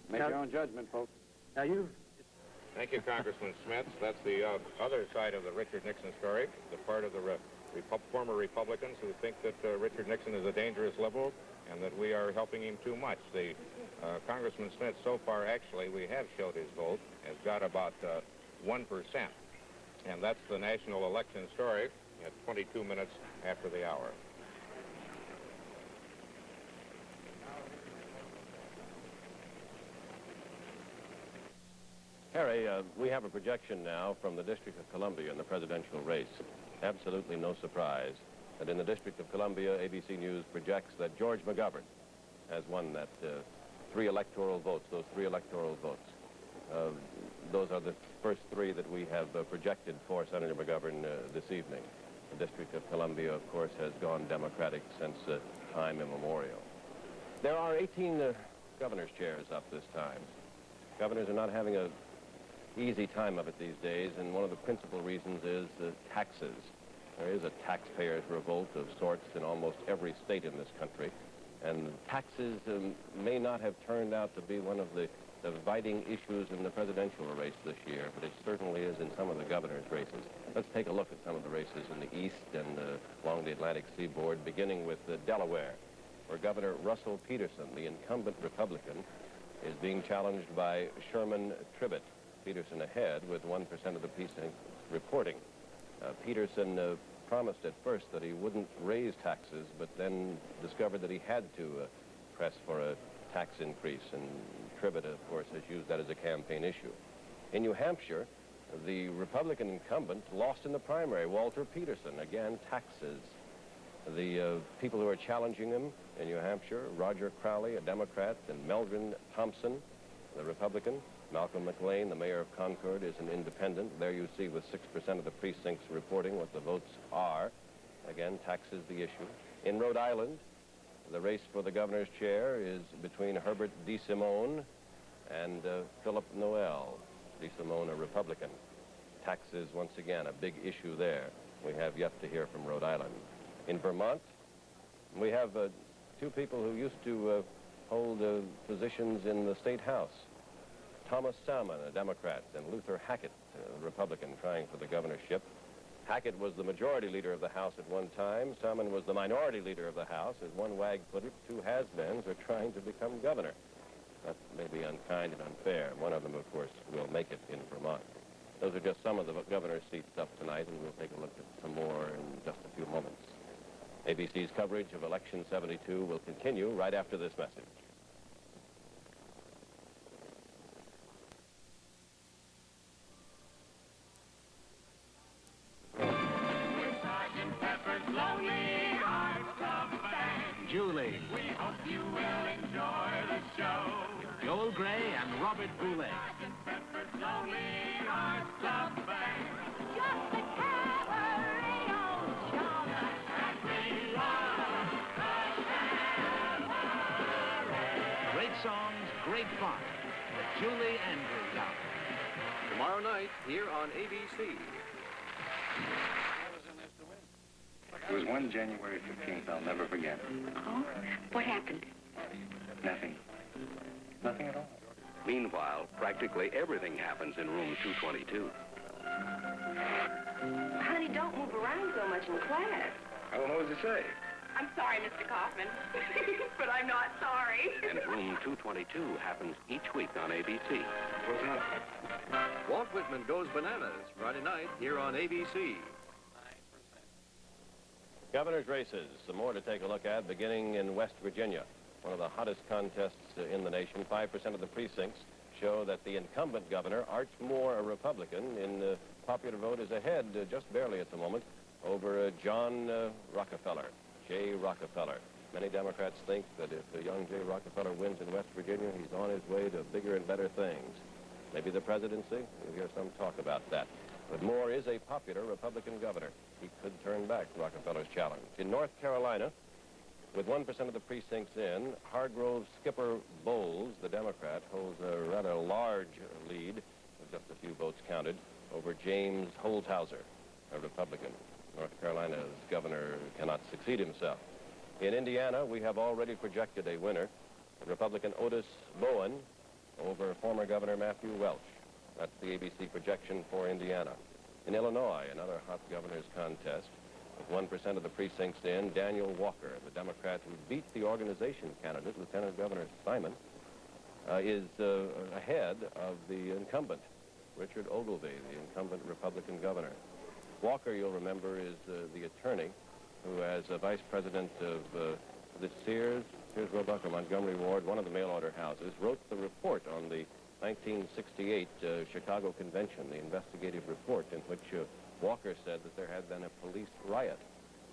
Make your own judgment, folks. Now, you've... Thank you, Congressman Smith. That's the other side of the Richard Nixon story, the part of the former Republicans who think that Richard Nixon is a dangerous liberal and that we are helping him too much. The Congressman Smith, so far, actually, we have showed his vote, has got about 1%. And that's the national election story at 22 minutes after the hour. Harry, we have a projection now from the District of Columbia in the presidential race. Absolutely no surprise that in the District of Columbia, ABC News projects that George McGovern has won that those three electoral votes. Those are the first three that we have projected for Senator McGovern this evening. The District of Columbia, of course, has gone Democratic since time immemorial. There are 18 governor's chairs up this time. Governors are not having an easy time of it these days, and one of the principal reasons is taxes. There is a taxpayers' revolt of sorts in almost every state in this country, and taxes may not have turned out to be one of the dividing issues in the presidential race this year, but it certainly is in some of the governor's races. Let's take a look at some of the races in the east and along the Atlantic seaboard, beginning with Delaware, where Governor Russell Peterson, the incumbent Republican, is being challenged by Sherman Tribbett. Peterson ahead with 1% of the precinct reporting. Peterson promised at first that he wouldn't raise taxes, but then discovered that he had to press for a tax increase, and Tribbett, of course, has used that as a campaign issue. In New Hampshire, the Republican incumbent lost in the primary, Walter Peterson. Again, taxes. The people who are challenging him in New Hampshire, Roger Crowley, a Democrat, and Meldrin Thompson, the Republican. Malcolm McLean, the mayor of Concord, is an independent. There you see with 6% of the precincts reporting what the votes are. Again, taxes the issue. In Rhode Island, the race for the governor's chair is between Herbert DeSimone and Philip Noel. DeSimone, a Republican. Taxes, once again, a big issue there. We have yet to hear from Rhode Island. In Vermont, we have two people who used to hold positions in the state house. Thomas Salmon, a Democrat, and Luther Hackett, a Republican, trying for the governorship. Hackett was the majority leader of the House at one time. Salmon was the minority leader of the House. As one wag put it, two has-beens are trying to become governor. That may be unkind and unfair. One of them, of course, will make it in Vermont. Those are just some of the governor's seats up tonight, and we'll take a look at some more in just a few moments. ABC's coverage of Election 72 will continue right after this message. Julie. We hope you will enjoy the show. Joel Gray and Robert Goulet. Just a cabaret on show. And we love the cabaret. Great songs, great fun. The Julie Andrews Hour. Tomorrow night, here on ABC. I was in There was one January 15th I'll never forget. Oh? What happened? Nothing. Nothing at all. Meanwhile, practically everything happens in room 222. Honey, don't move around so much in class. I don't know what to say. I'm sorry, Mr. Kaufman, but I'm not sorry. And room 222 happens each week on ABC. What's up? Walt Whitman Goes Bananas, Friday night here on ABC. Governor's races, some more to take a look at, beginning in West Virginia. One of the hottest contests in the nation. 5% of the precincts show that the incumbent governor, Art Moore, a Republican, in the popular vote is ahead just barely at the moment over John Rockefeller, J. Rockefeller. Many Democrats think that if young J. Rockefeller wins in West Virginia, he's on his way to bigger and better things. Maybe the presidency? You'll hear some talk about that. But Moore is a popular Republican governor. He could turn back Rockefeller's challenge. In North Carolina, with 1% of the precincts in, Hargrove Skipper Bowles, the Democrat, holds a rather large lead, with just a few votes counted, over James Holthauser, a Republican. North Carolina's governor cannot succeed himself. In Indiana, we have already projected a winner, Republican Otis Bowen, over former Governor Matthew Welch. That's the ABC projection for Indiana. In Illinois, another hot governor's contest. With 1% of the precincts in, Daniel Walker, the Democrat who beat the organization candidate, Lieutenant Governor Simon, is ahead of the incumbent, Richard Ogilvie, the incumbent Republican governor. Walker, you'll remember, is the attorney who, as a vice president of the Sears Roebuck, Montgomery Ward, one of the mail-order houses, wrote the report on the 1968 Chicago Convention, the investigative report in which Walker said that there had been a police riot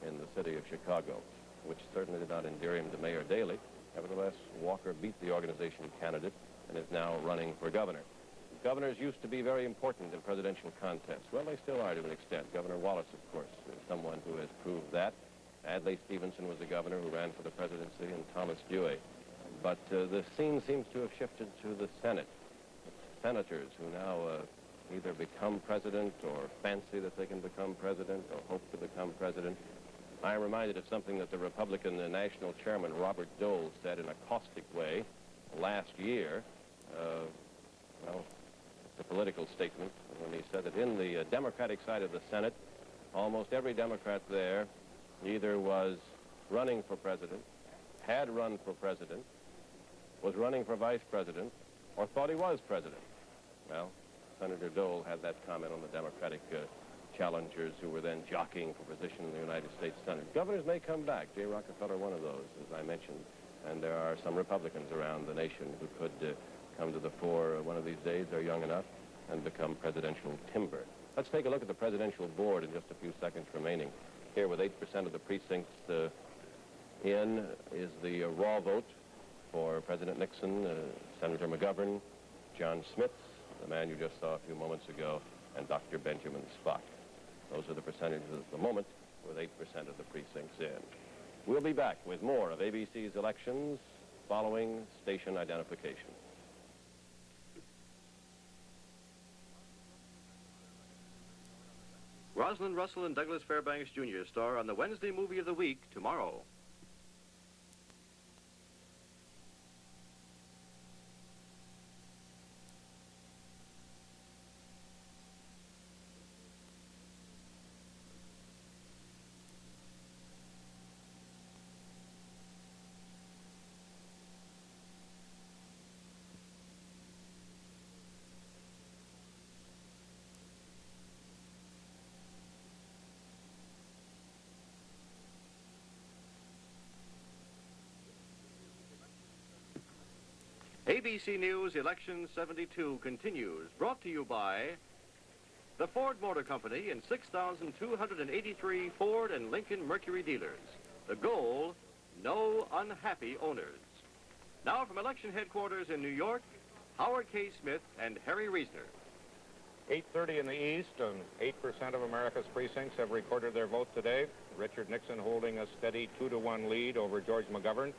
in the city of Chicago, which certainly did not endear him to Mayor Daley. Nevertheless, Walker beat the organization candidate and is now running for governor. Governors used to be very important in presidential contests. Well, they still are to an extent. Governor Wallace, of course, is someone who has proved that. Adlai Stevenson was the governor who ran for the presidency, and Thomas Dewey. But the scene seems to have shifted to the Senate. It's senators who now either become president or fancy that they can become president or hope to become president. I am reminded of something that the Republican national chairman, Robert Dole, said in a caustic way last year. Well, it's a political statement when he said that in the Democratic side of the Senate, almost every Democrat there either was running for president, had run for president, was running for vice president, or thought he was president. Well, Senator Dole had that comment on the Democratic challengers who were then jockeying for position in the United States Senate. Governors may come back. J. Rockefeller, one of those, as I mentioned. And there are some Republicans around the nation who could come to the fore one of these days. They're young enough and become presidential timber. Let's take a look at the presidential board in just a few seconds remaining. Here, with 8% of the precincts in, is the raw vote for President Nixon, Senator McGovern, John Smith, the man you just saw a few moments ago, and Dr. Benjamin Spock. Those are the percentages at the moment, with 8% of the precincts in. We'll be back with more of ABC's elections following station identification. Rosalind Russell and Douglas Fairbanks Jr. star on the Wednesday movie of the week tomorrow. ABC News Election 72 continues, brought to you by the Ford Motor Company and 6,283 Ford and Lincoln Mercury dealers. The goal, no unhappy owners. Now from election headquarters in New York, Howard K. Smith and Harry Reisner. 8:30 in the East, and 8% of America's precincts have recorded their vote today. Richard Nixon holding a steady 2-to-1 lead over George McGovern.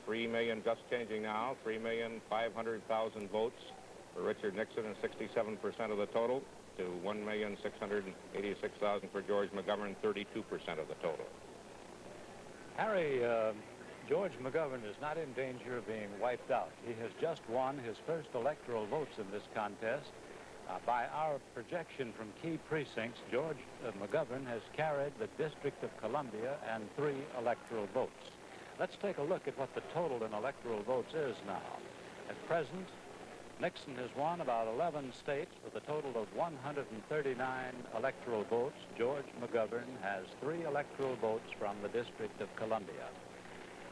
3 million just changing now, 3,500,000 votes for Richard Nixon and 67% of the total. to 1,686,000 for George McGovern, 32% of the total. Harry, George McGovern is not in danger of being wiped out. He has just won his first electoral votes in this contest. By our projection from key precincts, George McGovern has carried the District of Columbia and 3 electoral votes. Let's take a look at what the total in electoral votes is now. At present, Nixon has won about 11 states with a total of 139 electoral votes. George McGovern has 3 electoral votes from the District of Columbia.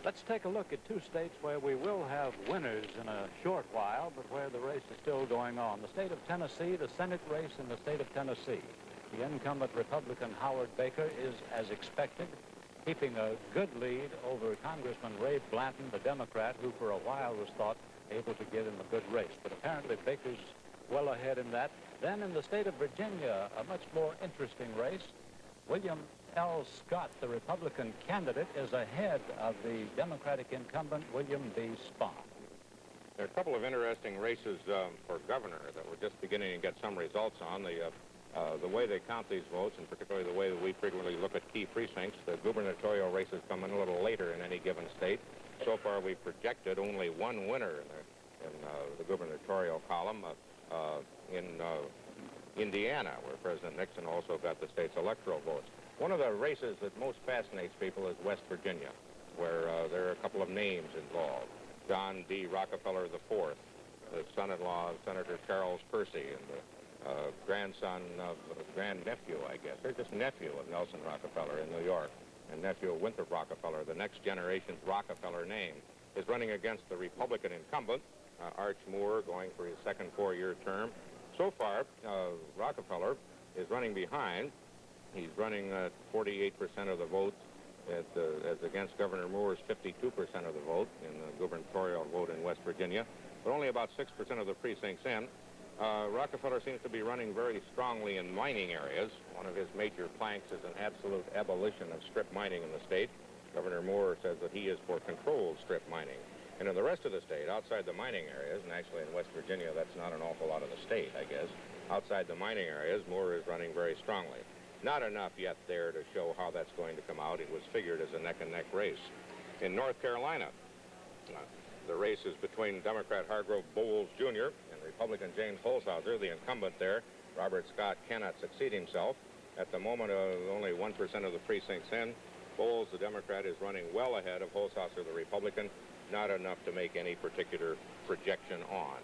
Let's take a look at 2 states where we will have winners in a short while, but where the race is still going on. The state of Tennessee, the Senate race in the state of Tennessee. The incumbent Republican Howard Baker is, as expected, keeping a good lead over Congressman Ray Blanton, the Democrat, who for a while was thought able to give him a good race. But apparently Baker's well ahead in that. Then in the state of Virginia, a much more interesting race. William L. Scott, the Republican candidate, is ahead of the Democratic incumbent, William B. Spahn. There are a couple of interesting races for governor that we're just beginning to get some results on. The way they count these votes, and particularly the way that we frequently look at key precincts, the gubernatorial races come in a little later in any given state. So far, we've projected only one winner in the gubernatorial column in Indiana, where President Nixon also got the state's electoral votes. One of the races that most fascinates people is West Virginia, where there are a couple of names involved. John D. Rockefeller IV, the son-in-law of Senator Charles Percy, and the grandnephew, I guess, or just nephew of Nelson Rockefeller in New York, and nephew of Winthrop Rockefeller. The next generation's Rockefeller name is running against the Republican incumbent, Arch Moore, going for his second 4-year term. So far, Rockefeller is running behind. He's running 48% of the vote as against Governor Moore's 52% of the vote in the gubernatorial vote in West Virginia, but only about 6% of the precincts in. Rockefeller seems to be running very strongly in mining areas. One of his major planks is an absolute abolition of strip mining in the state. Governor Moore says that he is for controlled strip mining. And in the rest of the state, outside the mining areas, and actually in West Virginia, that's not an awful lot of the state, I guess, outside the mining areas, Moore is running very strongly. Not enough yet there to show how that's going to come out. It was figured as a neck-and-neck race. In North Carolina, the race is between Democrat Hargrove Bowles, Jr. and Republican James Holshouser, the incumbent there. Robert Scott cannot succeed himself. At the moment, only 1% of the precincts in. Bowles, the Democrat, is running well ahead of Holshouser, the Republican. Not enough to make any particular projection on.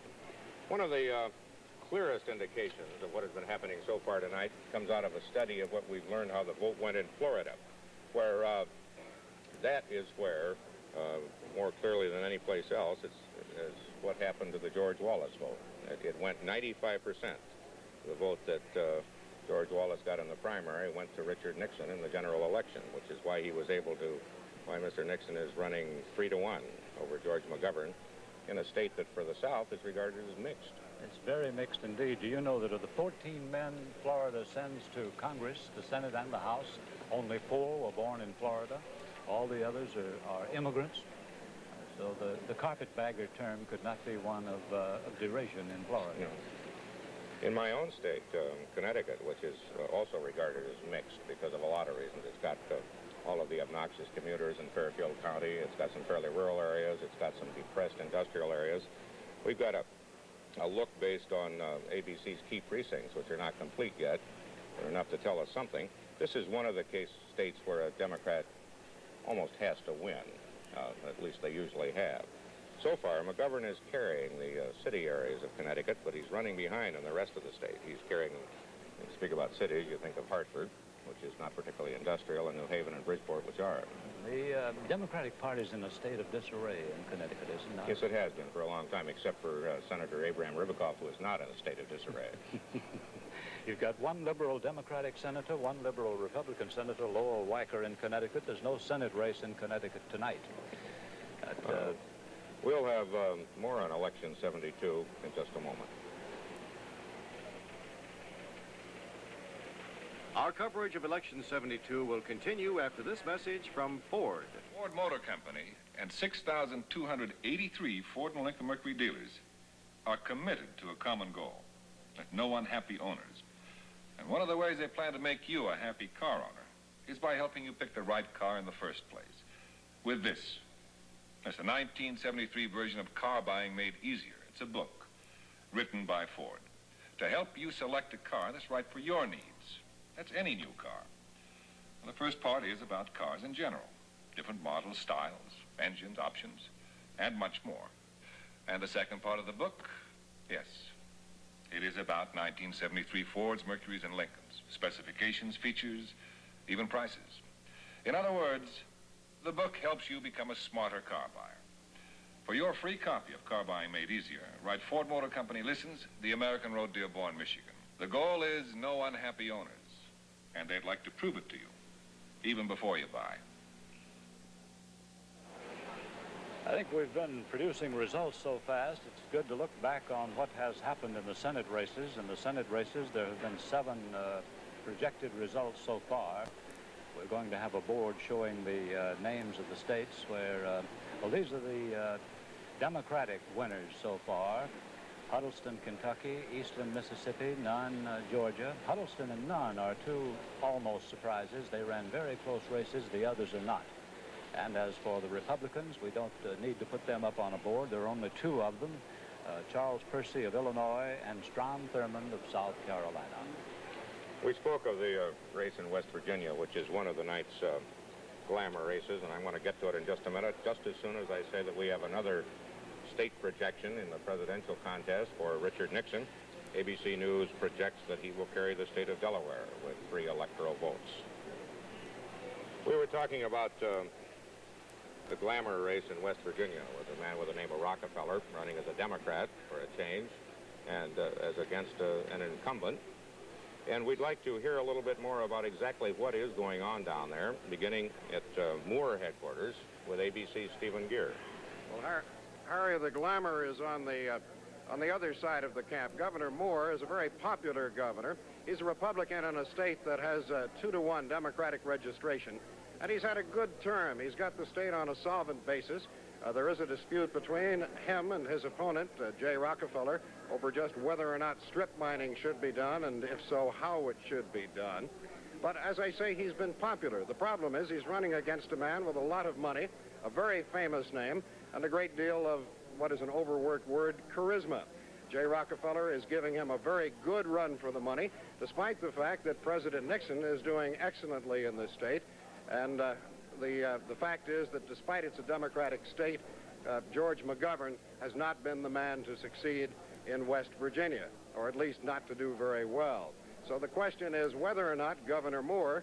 One of the clearest indications of what has been happening so far tonight comes out of a study of what we've learned how the vote went in Florida, where that is where, more clearly than any place else, is what happened to the George Wallace vote. It went 95%. The vote that George Wallace got in the primary went to Richard Nixon in the general election, which is why he was able to, why Mr. Nixon is running 3-1 over George McGovern in a state that for the South is regarded as mixed. It's very mixed indeed. Do you know that of the 14 men Florida sends to Congress, the Senate and the House, only 4 were born in Florida? All the others are immigrants. So the carpetbagger term could not be one of derision in Florida. No. In my own state, Connecticut, which is also regarded as mixed because of a lot of reasons, it's got all of the obnoxious commuters in Fairfield County. It's got some fairly rural areas. It's got some depressed industrial areas. We've got a look based on ABC's key precincts, which are not complete yet. They're enough to tell us something. This is one of the states where a Democrat almost has to win. At least they usually have. So far, McGovern is carrying the city areas of Connecticut, but he's running behind in the rest of the state. He's carrying, when you speak about cities, you think of Hartford, which is not particularly industrial, and New Haven and Bridgeport, which are. The Democratic Party is in a state of disarray in Connecticut, is it not? Yes, it has been for a long time, except for Senator Abraham Ribicoff, who is not in a state of disarray. You've got one liberal Democratic senator, one liberal Republican senator, Lowell Weicker in Connecticut. There's no Senate race in Connecticut tonight. We'll have more on Election 72 in just a moment. Our coverage of Election 72 will continue after this message from Ford. Ford Motor Company and 6,283 Ford and Lincoln Mercury dealers are committed to a common goal, that no unhappy owners And one of the ways they plan to make you a happy car owner is by helping you pick the right car in the first place. With this. It's a 1973 version of Car Buying Made Easier. It's a book written by Ford to help you select a car that's right for your needs. That's any new car. Well, the first part is about cars in general. Different models, styles, engines, options, and much more. And the second part of the book, yes, it is about 1973 Fords, Mercurys, and Lincolns. Specifications, features, even prices. In other words, the book helps you become a smarter car buyer. For your free copy of Car Buying Made Easier, write Ford Motor Company Listens, the American Road, Dearborn, Michigan. The goal is no unhappy owners, and they'd like to prove it to you, even before you buy. I think we've been producing results so fast, it's good to look back on what has happened in the Senate races. In the Senate races, there have been 7 projected results so far. We're going to have a board showing the names of the states where, well, these are the Democratic winners so far. Huddleston, Kentucky, Eastland, Mississippi, Nunn, Georgia. Huddleston and Nunn are 2 almost surprises. They ran very close races. The others are not. And as for the Republicans, we don't need to put them up on a board. There are only 2 of them, Charles Percy of Illinois and Strom Thurmond of South Carolina. We spoke of the race in West Virginia, which is one of the night's glamour races, and I want to get to it in just a minute, just as soon as I say that we have another state projection in the presidential contest for Richard Nixon. ABC News projects that he will carry the state of Delaware with 3 electoral votes. We were talking about the glamour race in West Virginia with a man with the name of Rockefeller running as a Democrat for a change and as against an incumbent. And we'd like to hear a little bit more about exactly what is going on down there, beginning at Moore headquarters with ABC's Stephen Gear. Well, Harry, the glamour is on the other side of the camp. Governor Moore is a very popular governor. He's a Republican in a state that has a 2-to-1 Democratic registration, and he's had a good term. He's got the state on a solvent basis. There is a dispute between him and his opponent, Jay Rockefeller, over just whether or not strip mining should be done, and if so, how it should be done. But as I say, he's been popular. The problem is he's running against a man with a lot of money, a very famous name, and a great deal of what is an overworked word, charisma. Jay Rockefeller is giving him a very good run for the money, despite the fact that President Nixon is doing excellently in this state. And the fact is that despite it's a Democratic state, George McGovern has not been the man to succeed in West Virginia, or at least not to do very well. So the question is whether or not Governor Moore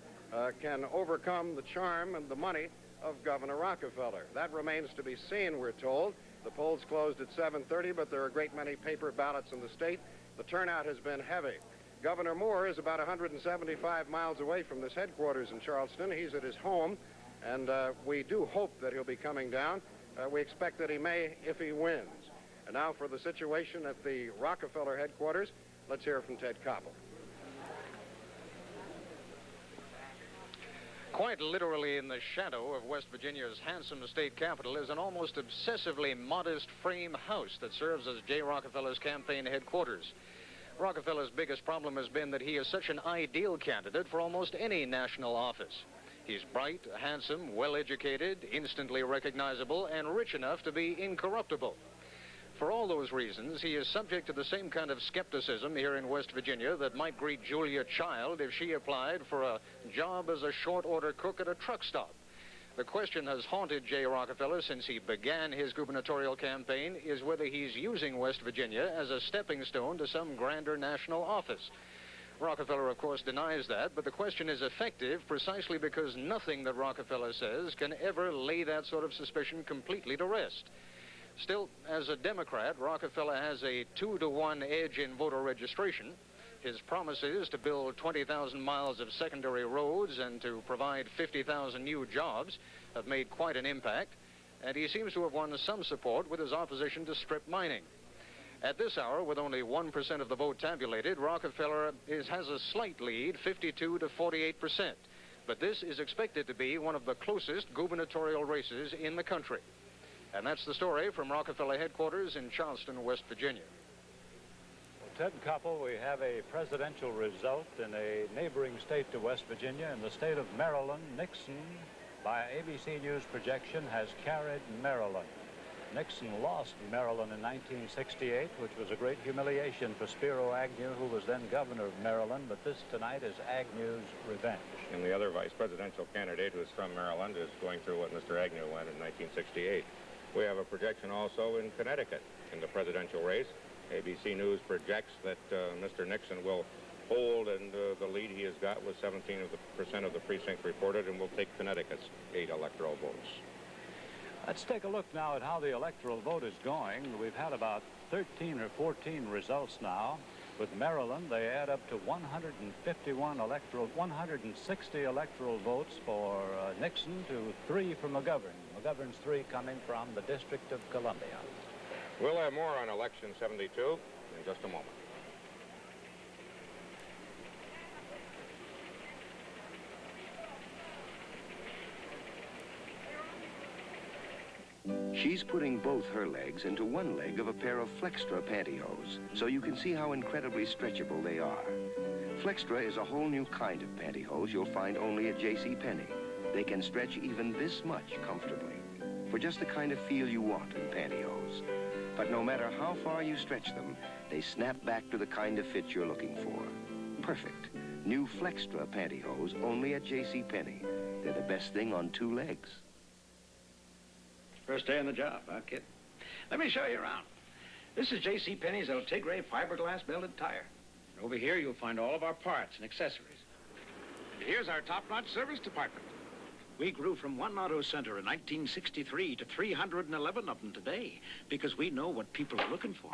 can overcome the charm and the money of Governor Rockefeller. That remains to be seen, we're told. The polls closed at 7:30, but there are a great many paper ballots in the state. The turnout has been heavy. Governor Moore is about 175 miles away from this headquarters in Charleston. He's at his home, and we do hope that he'll be coming down. We expect that he may if he wins. And now for the situation at the Rockefeller headquarters, let's hear from Ted Koppel. Quite literally in the shadow of West Virginia's handsome state capital is an almost obsessively modest frame house that serves as Jay Rockefeller's campaign headquarters. Rockefeller's biggest problem has been that he is such an ideal candidate for almost any national office. He's bright, handsome, well-educated, instantly recognizable, and rich enough to be incorruptible. For all those reasons, he is subject to the same kind of skepticism here in West Virginia that might greet Julia Child if she applied for a job as a short-order cook at a truck stop. The question has haunted Jay Rockefeller since he began his gubernatorial campaign is whether he's using West Virginia as a stepping stone to some grander national office. Rockefeller, of course, denies that, but the question is effective precisely because nothing that Rockefeller says can ever lay that sort of suspicion completely to rest. Still, as a Democrat, Rockefeller has a 2-to-1 edge in voter registration. His promises to build 20,000 miles of secondary roads and to provide 50,000 new jobs have made quite an impact, and he seems to have won some support with his opposition to strip mining. At this hour, with only 1% of the vote tabulated, Rockefeller has a slight lead, 52 to 48%. But this is expected to be one of the closest gubernatorial races in the country. And that's the story from Rockefeller headquarters in Charleston, West Virginia. Ted Koppel, we have a presidential result in a neighboring state to West Virginia. In the state of Maryland, Nixon, by ABC News projection, has carried Maryland. Nixon lost Maryland in 1968, which was a great humiliation for Spiro Agnew, who was then governor of Maryland, but this tonight is Agnew's revenge. And the other vice presidential candidate, who is from Maryland, is going through what Mr. Agnew went in 1968. We have a projection also in Connecticut in the presidential race. ABC News projects that Mr. Nixon will hold, and the lead he has got with 17% of the precincts reported, and will take Connecticut's 8 electoral votes. Let's take a look now at how the electoral vote is going. We've had about 13 or 14 results now. With Maryland, they add up to 160 electoral votes for Nixon to 3 for McGovern. McGovern's 3 coming from the District of Columbia. We'll have more on Election 72 in just a moment. She's putting both her legs into one leg of a pair of Flextra pantyhose, so you can see how incredibly stretchable they are. Flextra is a whole new kind of pantyhose you'll find only at JCPenney. They can stretch even this much comfortably, for just the kind of feel you want in pantyhose. But no matter how far you stretch them, they snap back to the kind of fit you're looking for. Perfect. New Flextra pantyhose only at JCPenney. They're the best thing on 2 legs. First day on the job, huh, kid? Let me show you around. This is JCPenney's El Tigre fiberglass belted tire. And over here, you'll find all of our parts and accessories. And here's our top-notch service department. We grew from 1 auto center in 1963 to 311 of them today because we know what people are looking for.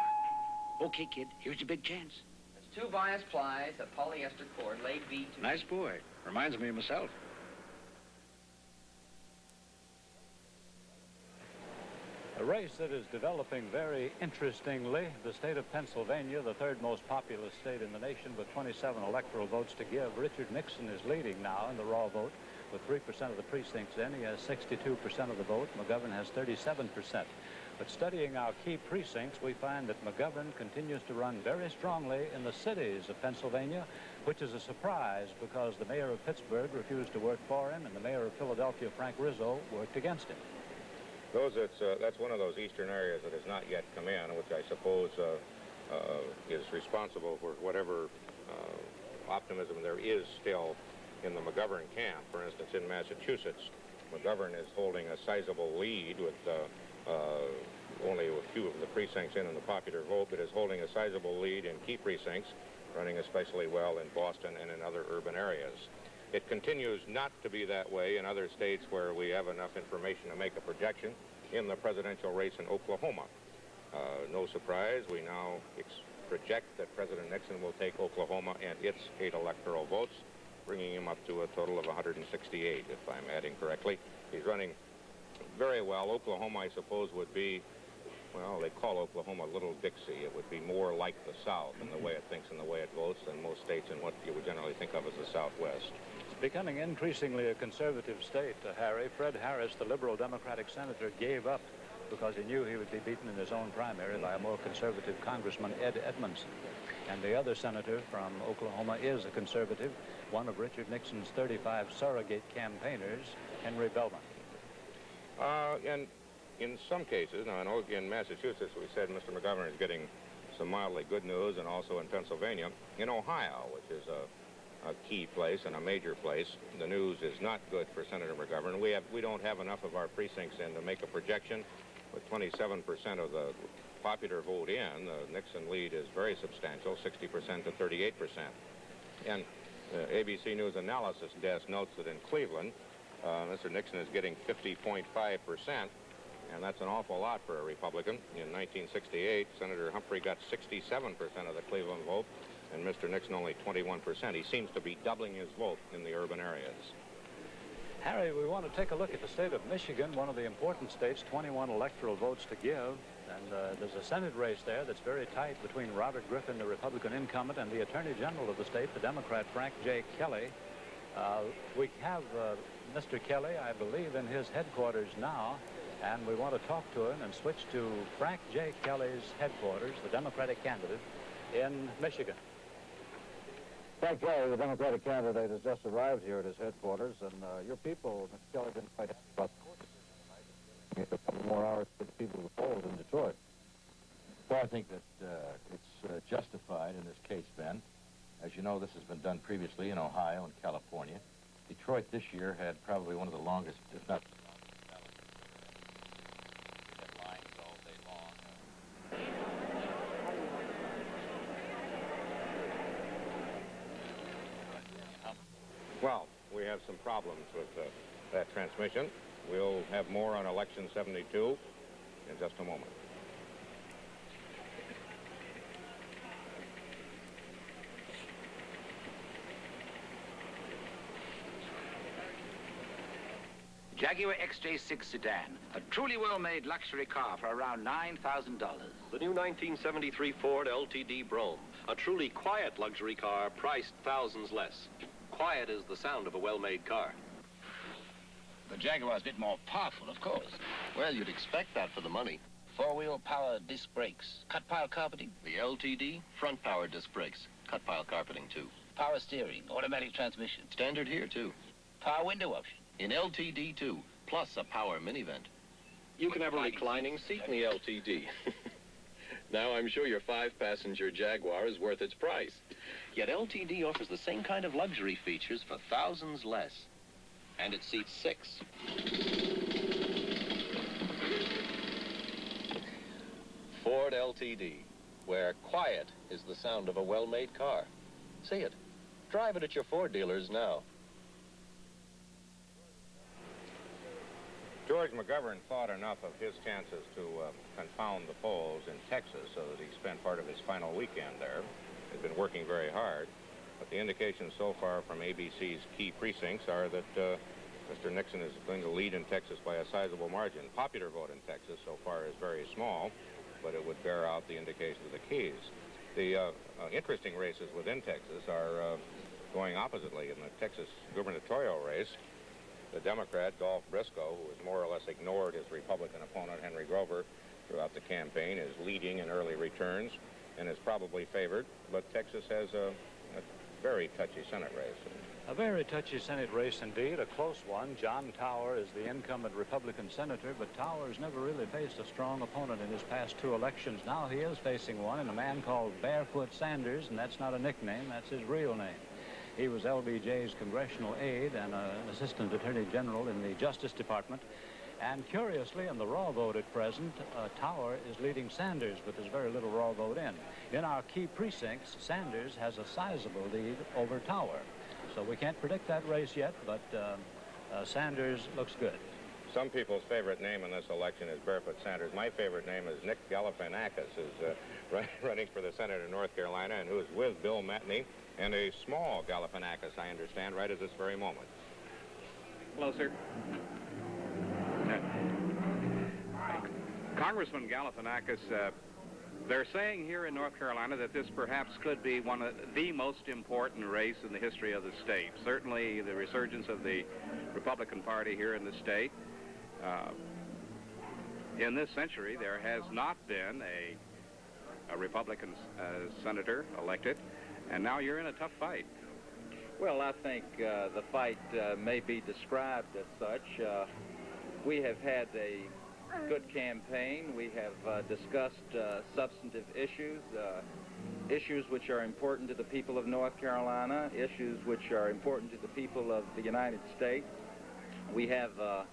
Okay, kid, here's your big chance. It's 2 bias plies, a polyester cord, leg V. Nice boy. Reminds me of myself. A race that is developing very interestingly. The state of Pennsylvania, the 3rd most populous state in the nation with 27 electoral votes to give. Richard Nixon is leading now in the raw vote with 3% of the precincts in. He has 62% of the vote. McGovern has 37%. But studying our key precincts, we find that McGovern continues to run very strongly in the cities of Pennsylvania, which is a surprise because the mayor of Pittsburgh refused to work for him and the mayor of Philadelphia, Frank Rizzo, worked against him. That's one of those eastern areas that has not yet come in, which I suppose is responsible for whatever optimism there is still in the McGovern camp. For instance, in Massachusetts, McGovern is holding a sizable lead with only a few of the precincts in the popular vote, but is holding a sizable lead in key precincts, running especially well in Boston and in other urban areas. It continues not to be that way in other states where we have enough information to make a projection. In the presidential race in Oklahoma, no surprise, we now project that President Nixon will take Oklahoma and its 8 electoral votes, bringing him up to a total of 168, if I'm adding correctly. He's running very well. Oklahoma, I suppose, would be, well, they call Oklahoma Little Dixie. It would be more like the South in the way it thinks and the way it votes than most states in what you would generally think of as the Southwest. Becoming increasingly a conservative state, Harry. Fred Harris, the liberal Democratic senator, gave up because he knew he would be beaten in his own primary by a more conservative Congressman, Ed Edmondson. And the other senator from Oklahoma is a conservative, one of Richard Nixon's 35 surrogate campaigners, Henry Belmont. And in some cases, now I know in Massachusetts we said Mr. McGovern is getting some mildly good news, and also in Pennsylvania. In Ohio, which is a key place and a major place, the news is not good for Senator McGovern. We don't have enough of our precincts in to make a projection. With 27% of the popular vote in, the Nixon lead is very substantial, 60% to 38%. And ABC News analysis desk notes that in Cleveland, Mr. Nixon is getting 50.5%, and that's an awful lot for a Republican. In 1968, Senator Humphrey got 67% of the Cleveland vote, and Mr. Nixon only 21%. He seems to be doubling his vote in the urban areas. Harry, we want to take a look at the state of Michigan, one of the important states, 21 electoral votes to give. And there's a Senate race there that's very tight between Robert Griffin, the Republican incumbent, and the Attorney General of the state, the Democrat Frank J. Kelly. We have Mr. Kelly, I believe, in his headquarters now, and we want to talk to him and switch to Frank J. Kelly's headquarters, the Democratic candidate. in Michigan. Frank Kelly, the Democratic candidate, has just arrived here at his headquarters, and your people, Mr. Kelly, have been quite happy about the courses tonight. A couple more hours for the people of the polls in Detroit. Well, I think that it's justified in this case, Ben. As you know, this has been done previously in Ohio and California. Detroit this year had probably one of the longest, if not the longest, ballots. We had lines all day long. Well, we have some problems with that transmission. We'll have more on Election 72 in just a moment. Jaguar XJ6 sedan, a truly well-made luxury car for around $9,000. The new 1973 Ford LTD Brougham, a truly quiet luxury car priced thousands less. Quiet is the sound of a well-made car. The Jaguar's a bit more powerful, of course. Well, you'd expect that for the money. Four-wheel power disc brakes, cut pile carpeting. The LTD, front power disc brakes, cut pile carpeting too. Power steering, automatic transmission. Standard here too. Power window option. In LTD too, plus a power mini vent. You can have a reclining seat in the LTD. Now I'm sure your 5-passenger Jaguar is worth its price. Yet LTD offers the same kind of luxury features for thousands less. And it seats 6. Ford LTD, where quiet is the sound of a well-made car. See it. Drive it at your Ford dealers now. George McGovern thought enough of his chances to confound the polls in Texas so that he spent part of his final weekend there. He's been working very hard, but the indications so far from ABC's key precincts are that Mr. Nixon is going to lead in Texas by a sizable margin. Popular vote in Texas so far is very small, but it would bear out the indications of the keys. The interesting races within Texas are going oppositely. In the Texas gubernatorial race, the Democrat, Dolph Briscoe, who has more or less ignored his Republican opponent, Henry Grover, throughout the campaign, is leading in early returns and is probably favored. But Texas has a very touchy Senate race. A very touchy Senate race indeed, a close one. John Tower is the incumbent Republican senator, but Tower's never really faced a strong opponent in his past 2 elections. Now he is facing one, and a man called Barefoot Sanders, and that's not a nickname, that's his real name. He was LBJ's congressional aide and an assistant attorney general in the Justice Department. And curiously, in the raw vote at present, Tower is leading Sanders, but there's very little raw vote in. In our key precincts, Sanders has a sizable lead over Tower. So we can't predict that race yet, but Sanders looks good. Some people's favorite name in this election is Barefoot Sanders. My favorite name is Nick Galifianakis, who's running for the Senate of North Carolina and who is with Bill Matney and a small Galifianakis, I understand, right at this very moment. Hello, sir. Congressman Galifianakis, they're saying here in North Carolina that this perhaps could be one of the most important race in the history of the state. Certainly the resurgence of the Republican Party here in the state. In this century, there has not been a Republican senator elected, and now you're in a tough fight. Well, I think the fight may be described as such. We have had a good campaign. We have discussed substantive issues, issues which are important to the people of North Carolina, issues which are important to the people of the United States. We have a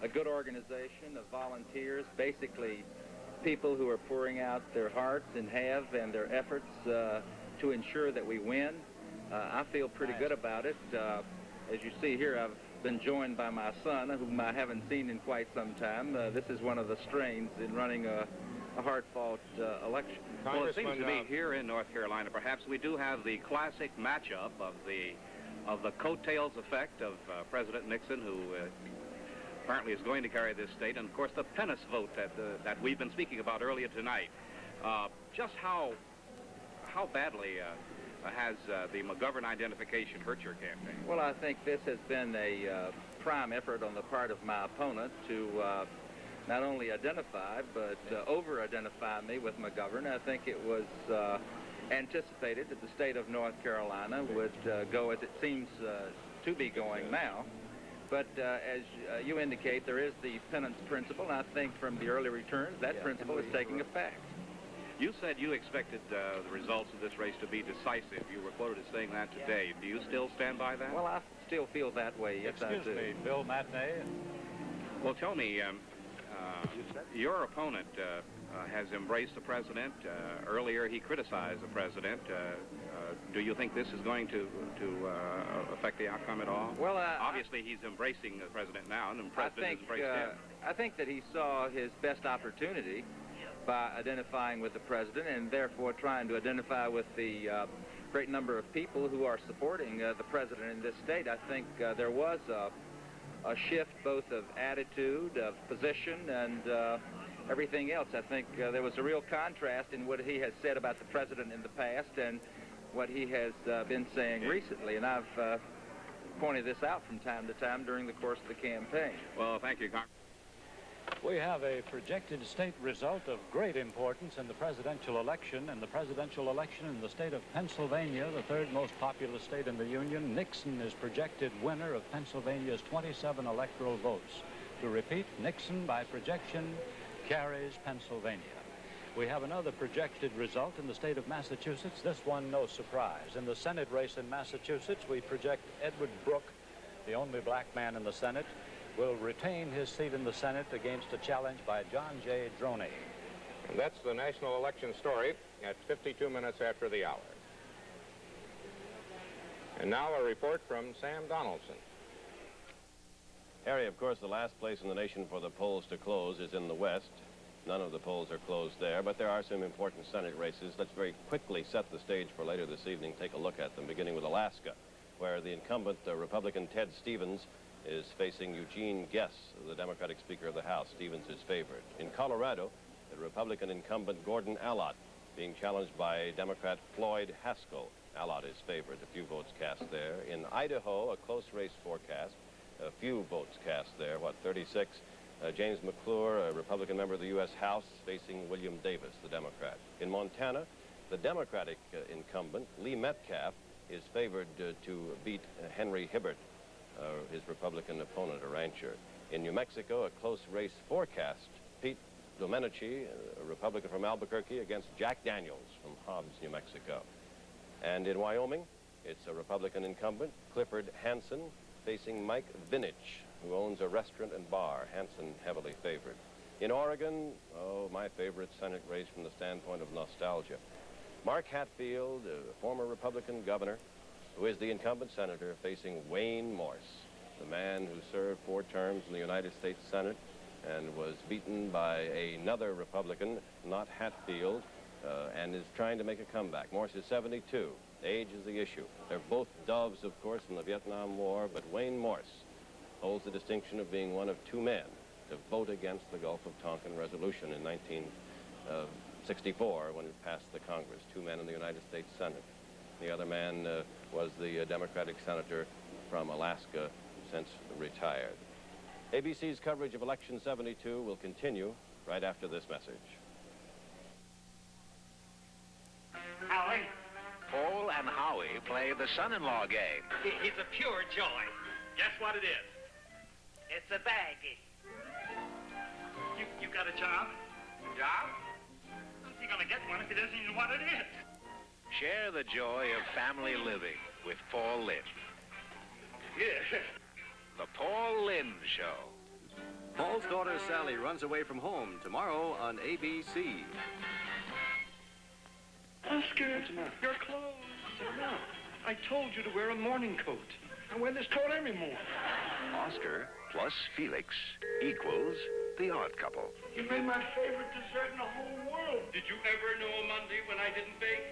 good organization of volunteers, basically people who are pouring out their hearts and their efforts to ensure that we win. I feel pretty good about it. As you see here, I've been joined by my son, whom I haven't seen in quite some time. This is one of the strains in running a hard-fought election. Well, it seems to me here in North Carolina, perhaps we do have the classic matchup of the coattails effect of President Nixon, who apparently is going to carry this state, and of course the Pennis vote that we've been speaking about earlier tonight. Just how badly has the McGovern identification hurt your campaign? Well, I think this has been a prime effort on the part of my opponent to not only identify, but over-identify me with McGovern. I think it was anticipated that the state of North Carolina would go as it seems to be going now. But as you indicate, there is the penance principle, and I think from the early returns, that principle is taking effect. You said you expected the results of this race to be decisive. You were quoted as saying that today. Do you still stand by that? Well, I still feel that way, yes, I do. Excuse me, Bill Matinee. Well, tell me, your opponent has embraced the president. Earlier, he criticized the president. Do you think this is going to affect the outcome at all? Well, obviously, he's embracing the president now, and the president has embraced him. I think that he saw his best opportunity by identifying with the president and therefore trying to identify with the great number of people who are supporting the president in this state. I think there was a shift both of attitude, of position, and everything else. I think there was a real contrast in what he has said about the president in the past and what he has been saying recently, and I've pointed this out from time to time during the course of the campaign. Well, thank you, Congressman. We have a projected state result of great importance in the presidential election. In the presidential election in the state of Pennsylvania, the third most populous state in the Union, Nixon is projected winner of Pennsylvania's 27 electoral votes. To repeat, Nixon, by projection, carries Pennsylvania. We have another projected result in the state of Massachusetts, this one no surprise. In the Senate race in Massachusetts, we project Edward Brooke, the only black man in the Senate, will retain his seat in the Senate against a challenge by John J. Droney. And that's the national election story at 52 minutes after the hour. And now a report from Sam Donaldson. Harry, of course, the last place in the nation for the polls to close is in the West. None of the polls are closed there, but there are some important Senate races. Let's very quickly set the stage for later this evening. Take a look at them, beginning with Alaska, where the incumbent Republican Ted Stevens is facing Eugene Guess, the Democratic Speaker of the House. Stevens is favored. In Colorado, the Republican incumbent Gordon Allott being challenged by Democrat Floyd Haskell. Allott is favored. A few votes cast there. In Idaho, a close race forecast. A few votes cast there, 36? James McClure, a Republican member of the U.S. House, facing William Davis, the Democrat. In Montana, the Democratic incumbent, Lee Metcalf, is favored to beat Henry Hibbert, his Republican opponent, a rancher. In New Mexico, a close race forecast. Pete Domenici, a Republican from Albuquerque, against Jack Daniels from Hobbs, New Mexico. And in Wyoming, it's a Republican incumbent, Clifford Hansen, facing Mike Vinich, who owns a restaurant and bar. Hansen heavily favored. In Oregon, oh, my favorite Senate race from the standpoint of nostalgia. Mark Hatfield, a former Republican governor, who is the incumbent senator, facing Wayne Morse, the man who served 4 terms in the United States Senate and was beaten by another Republican, not Hatfield, and is trying to make a comeback. Morse is 72. Age is the issue. They're both doves, of course, in the Vietnam War, but Wayne Morse holds the distinction of being one of 2 men to vote against the Gulf of Tonkin resolution in 1964 when it passed the Congress. 2 men in the United States Senate. The other man was the Democratic senator from Alaska, since retired. ABC's coverage of Election 72 will continue right after this message. Howie. Paul and Howie play the son-in-law game. It's a pure joy. Guess what it is? It's a baggie. You got a job? Job? How's he gonna get one if he doesn't even know what it is? Share the joy of family living with Paul Lynde. Yeah. The Paul Lynde Show. Paul's daughter Sally runs away from home tomorrow on ABC. Oscar, your clothes. I told you to wear a morning coat. I wear this coat every morning. Oscar plus Felix equals the odd couple. You made my favorite dessert in the whole world. Did you ever know a Monday when I didn't bake?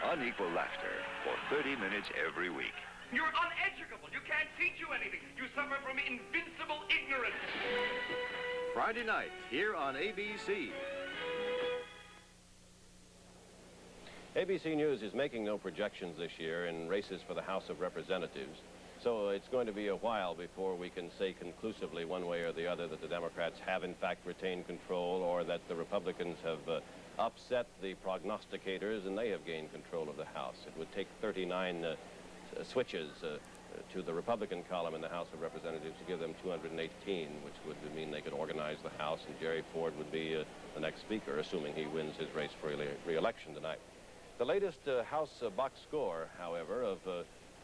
Unequal laughter for 30 minutes every week. You're uneducable. You can't teach you anything. You suffer from invincible ignorance. Friday night, here on ABC. ABC News is making no projections this year in races for the House of Representatives. So it's going to be a while before we can say conclusively one way or the other that the Democrats have in fact retained control, or that the Republicans have upset the prognosticators and they have gained control of the House. It would take 39 switches to the Republican column in the House of Representatives to give them 218, which would mean they could organize the House, and Jerry Ford would be the next speaker, assuming he wins his race for re-election tonight. The latest House box score, however, of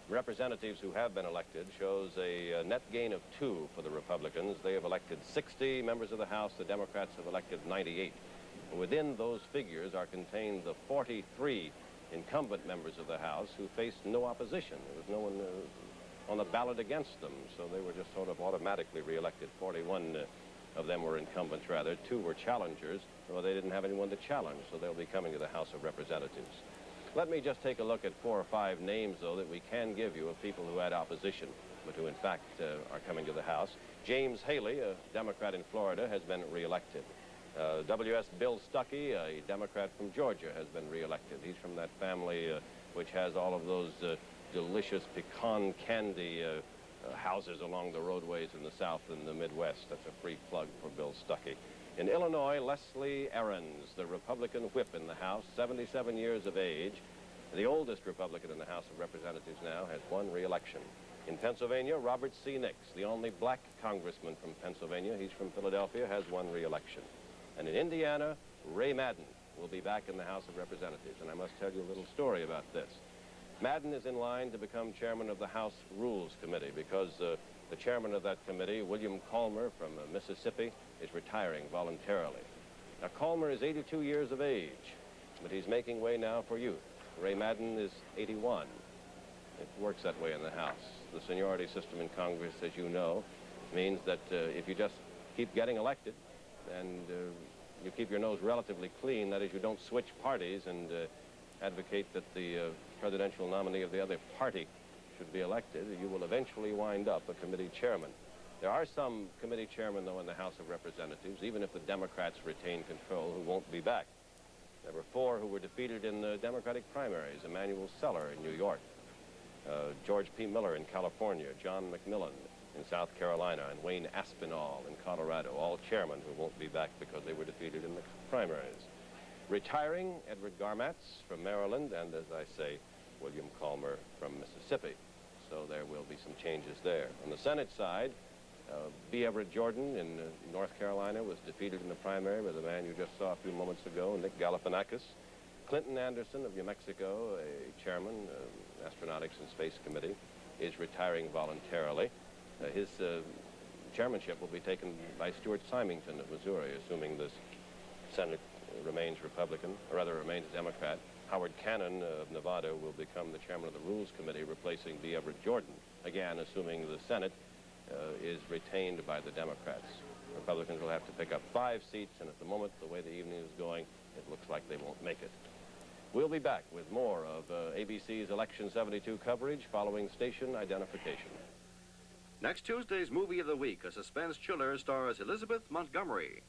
representatives who have been elected shows a net gain of 2 for the Republicans. They have elected 60 members of the House. The Democrats have elected 98. Within those figures are contained the 43 incumbent members of the House who faced no opposition. There was no one on the ballot against them, so they were just sort of automatically reelected. 41 of them were incumbents, rather. 2 were challengers, well, they didn't have anyone to challenge, so they'll be coming to the House of Representatives. Let me just take a look at 4 or 5 names, though, that we can give you of people who had opposition, but who, in fact, are coming to the House. James Haley, a Democrat in Florida, has been reelected. W.S. Bill Stuckey, a Democrat from Georgia, has been reelected. He's from that family which has all of those delicious pecan candy houses along the roadways in the South and the Midwest. That's a free plug for Bill Stuckey. In Illinois, Leslie Aarons, the Republican whip in the House, 77 years of age, the oldest Republican in the House of Representatives now, has won re-election. In Pennsylvania, Robert C. Nix, the only black congressman from Pennsylvania, he's from Philadelphia, has won re-election. And in Indiana, Ray Madden will be back in the House of Representatives, and I must tell you a little story about this. Madden is in line to become chairman of the House Rules Committee because the chairman of that committee, William Calmer from Mississippi, is retiring voluntarily. Now, Calmer is 82 years of age, but he's making way now for youth. Ray Madden is 81. It works that way in the House. The seniority system in Congress, as you know, means that if you just keep getting elected and you keep your nose relatively clean, that is, you don't switch parties and advocate that the presidential nominee of the other party should be elected, you will eventually wind up a committee chairman. There are some committee chairmen, though, in the House of Representatives, even if the Democrats retain control, who won't be back. There were 4 who were defeated in the Democratic primaries: Emanuel Seller in New York, George P. Miller in California, John McMillan in South Carolina, and Wayne Aspinall in Colorado, all chairmen who won't be back because they were defeated in the primaries. Retiring, Edward Garmatz from Maryland, and, as I say, William Calmer from Mississippi. So there will be some changes there. On the Senate side, B. Everett Jordan in North Carolina was defeated in the primary by the man you just saw a few moments ago, Nick Galifianakis. Clinton Anderson of New Mexico, a chairman, Astronautics and Space Committee, is retiring voluntarily. His chairmanship will be taken by Stuart Symington of Missouri, assuming the Senate remains Republican, or rather remains Democrat. Howard Cannon of Nevada will become the chairman of the Rules Committee, replacing B. Everett Jordan, again, assuming the Senate is retained by the Democrats. Republicans will have to pick up 5 seats, and at the moment, the way the evening is going, it looks like they won't make it. We'll be back with more of ABC's Election 72 coverage following station identification. Next Tuesday's Movie of the Week, a suspense chiller, stars Elizabeth Montgomery.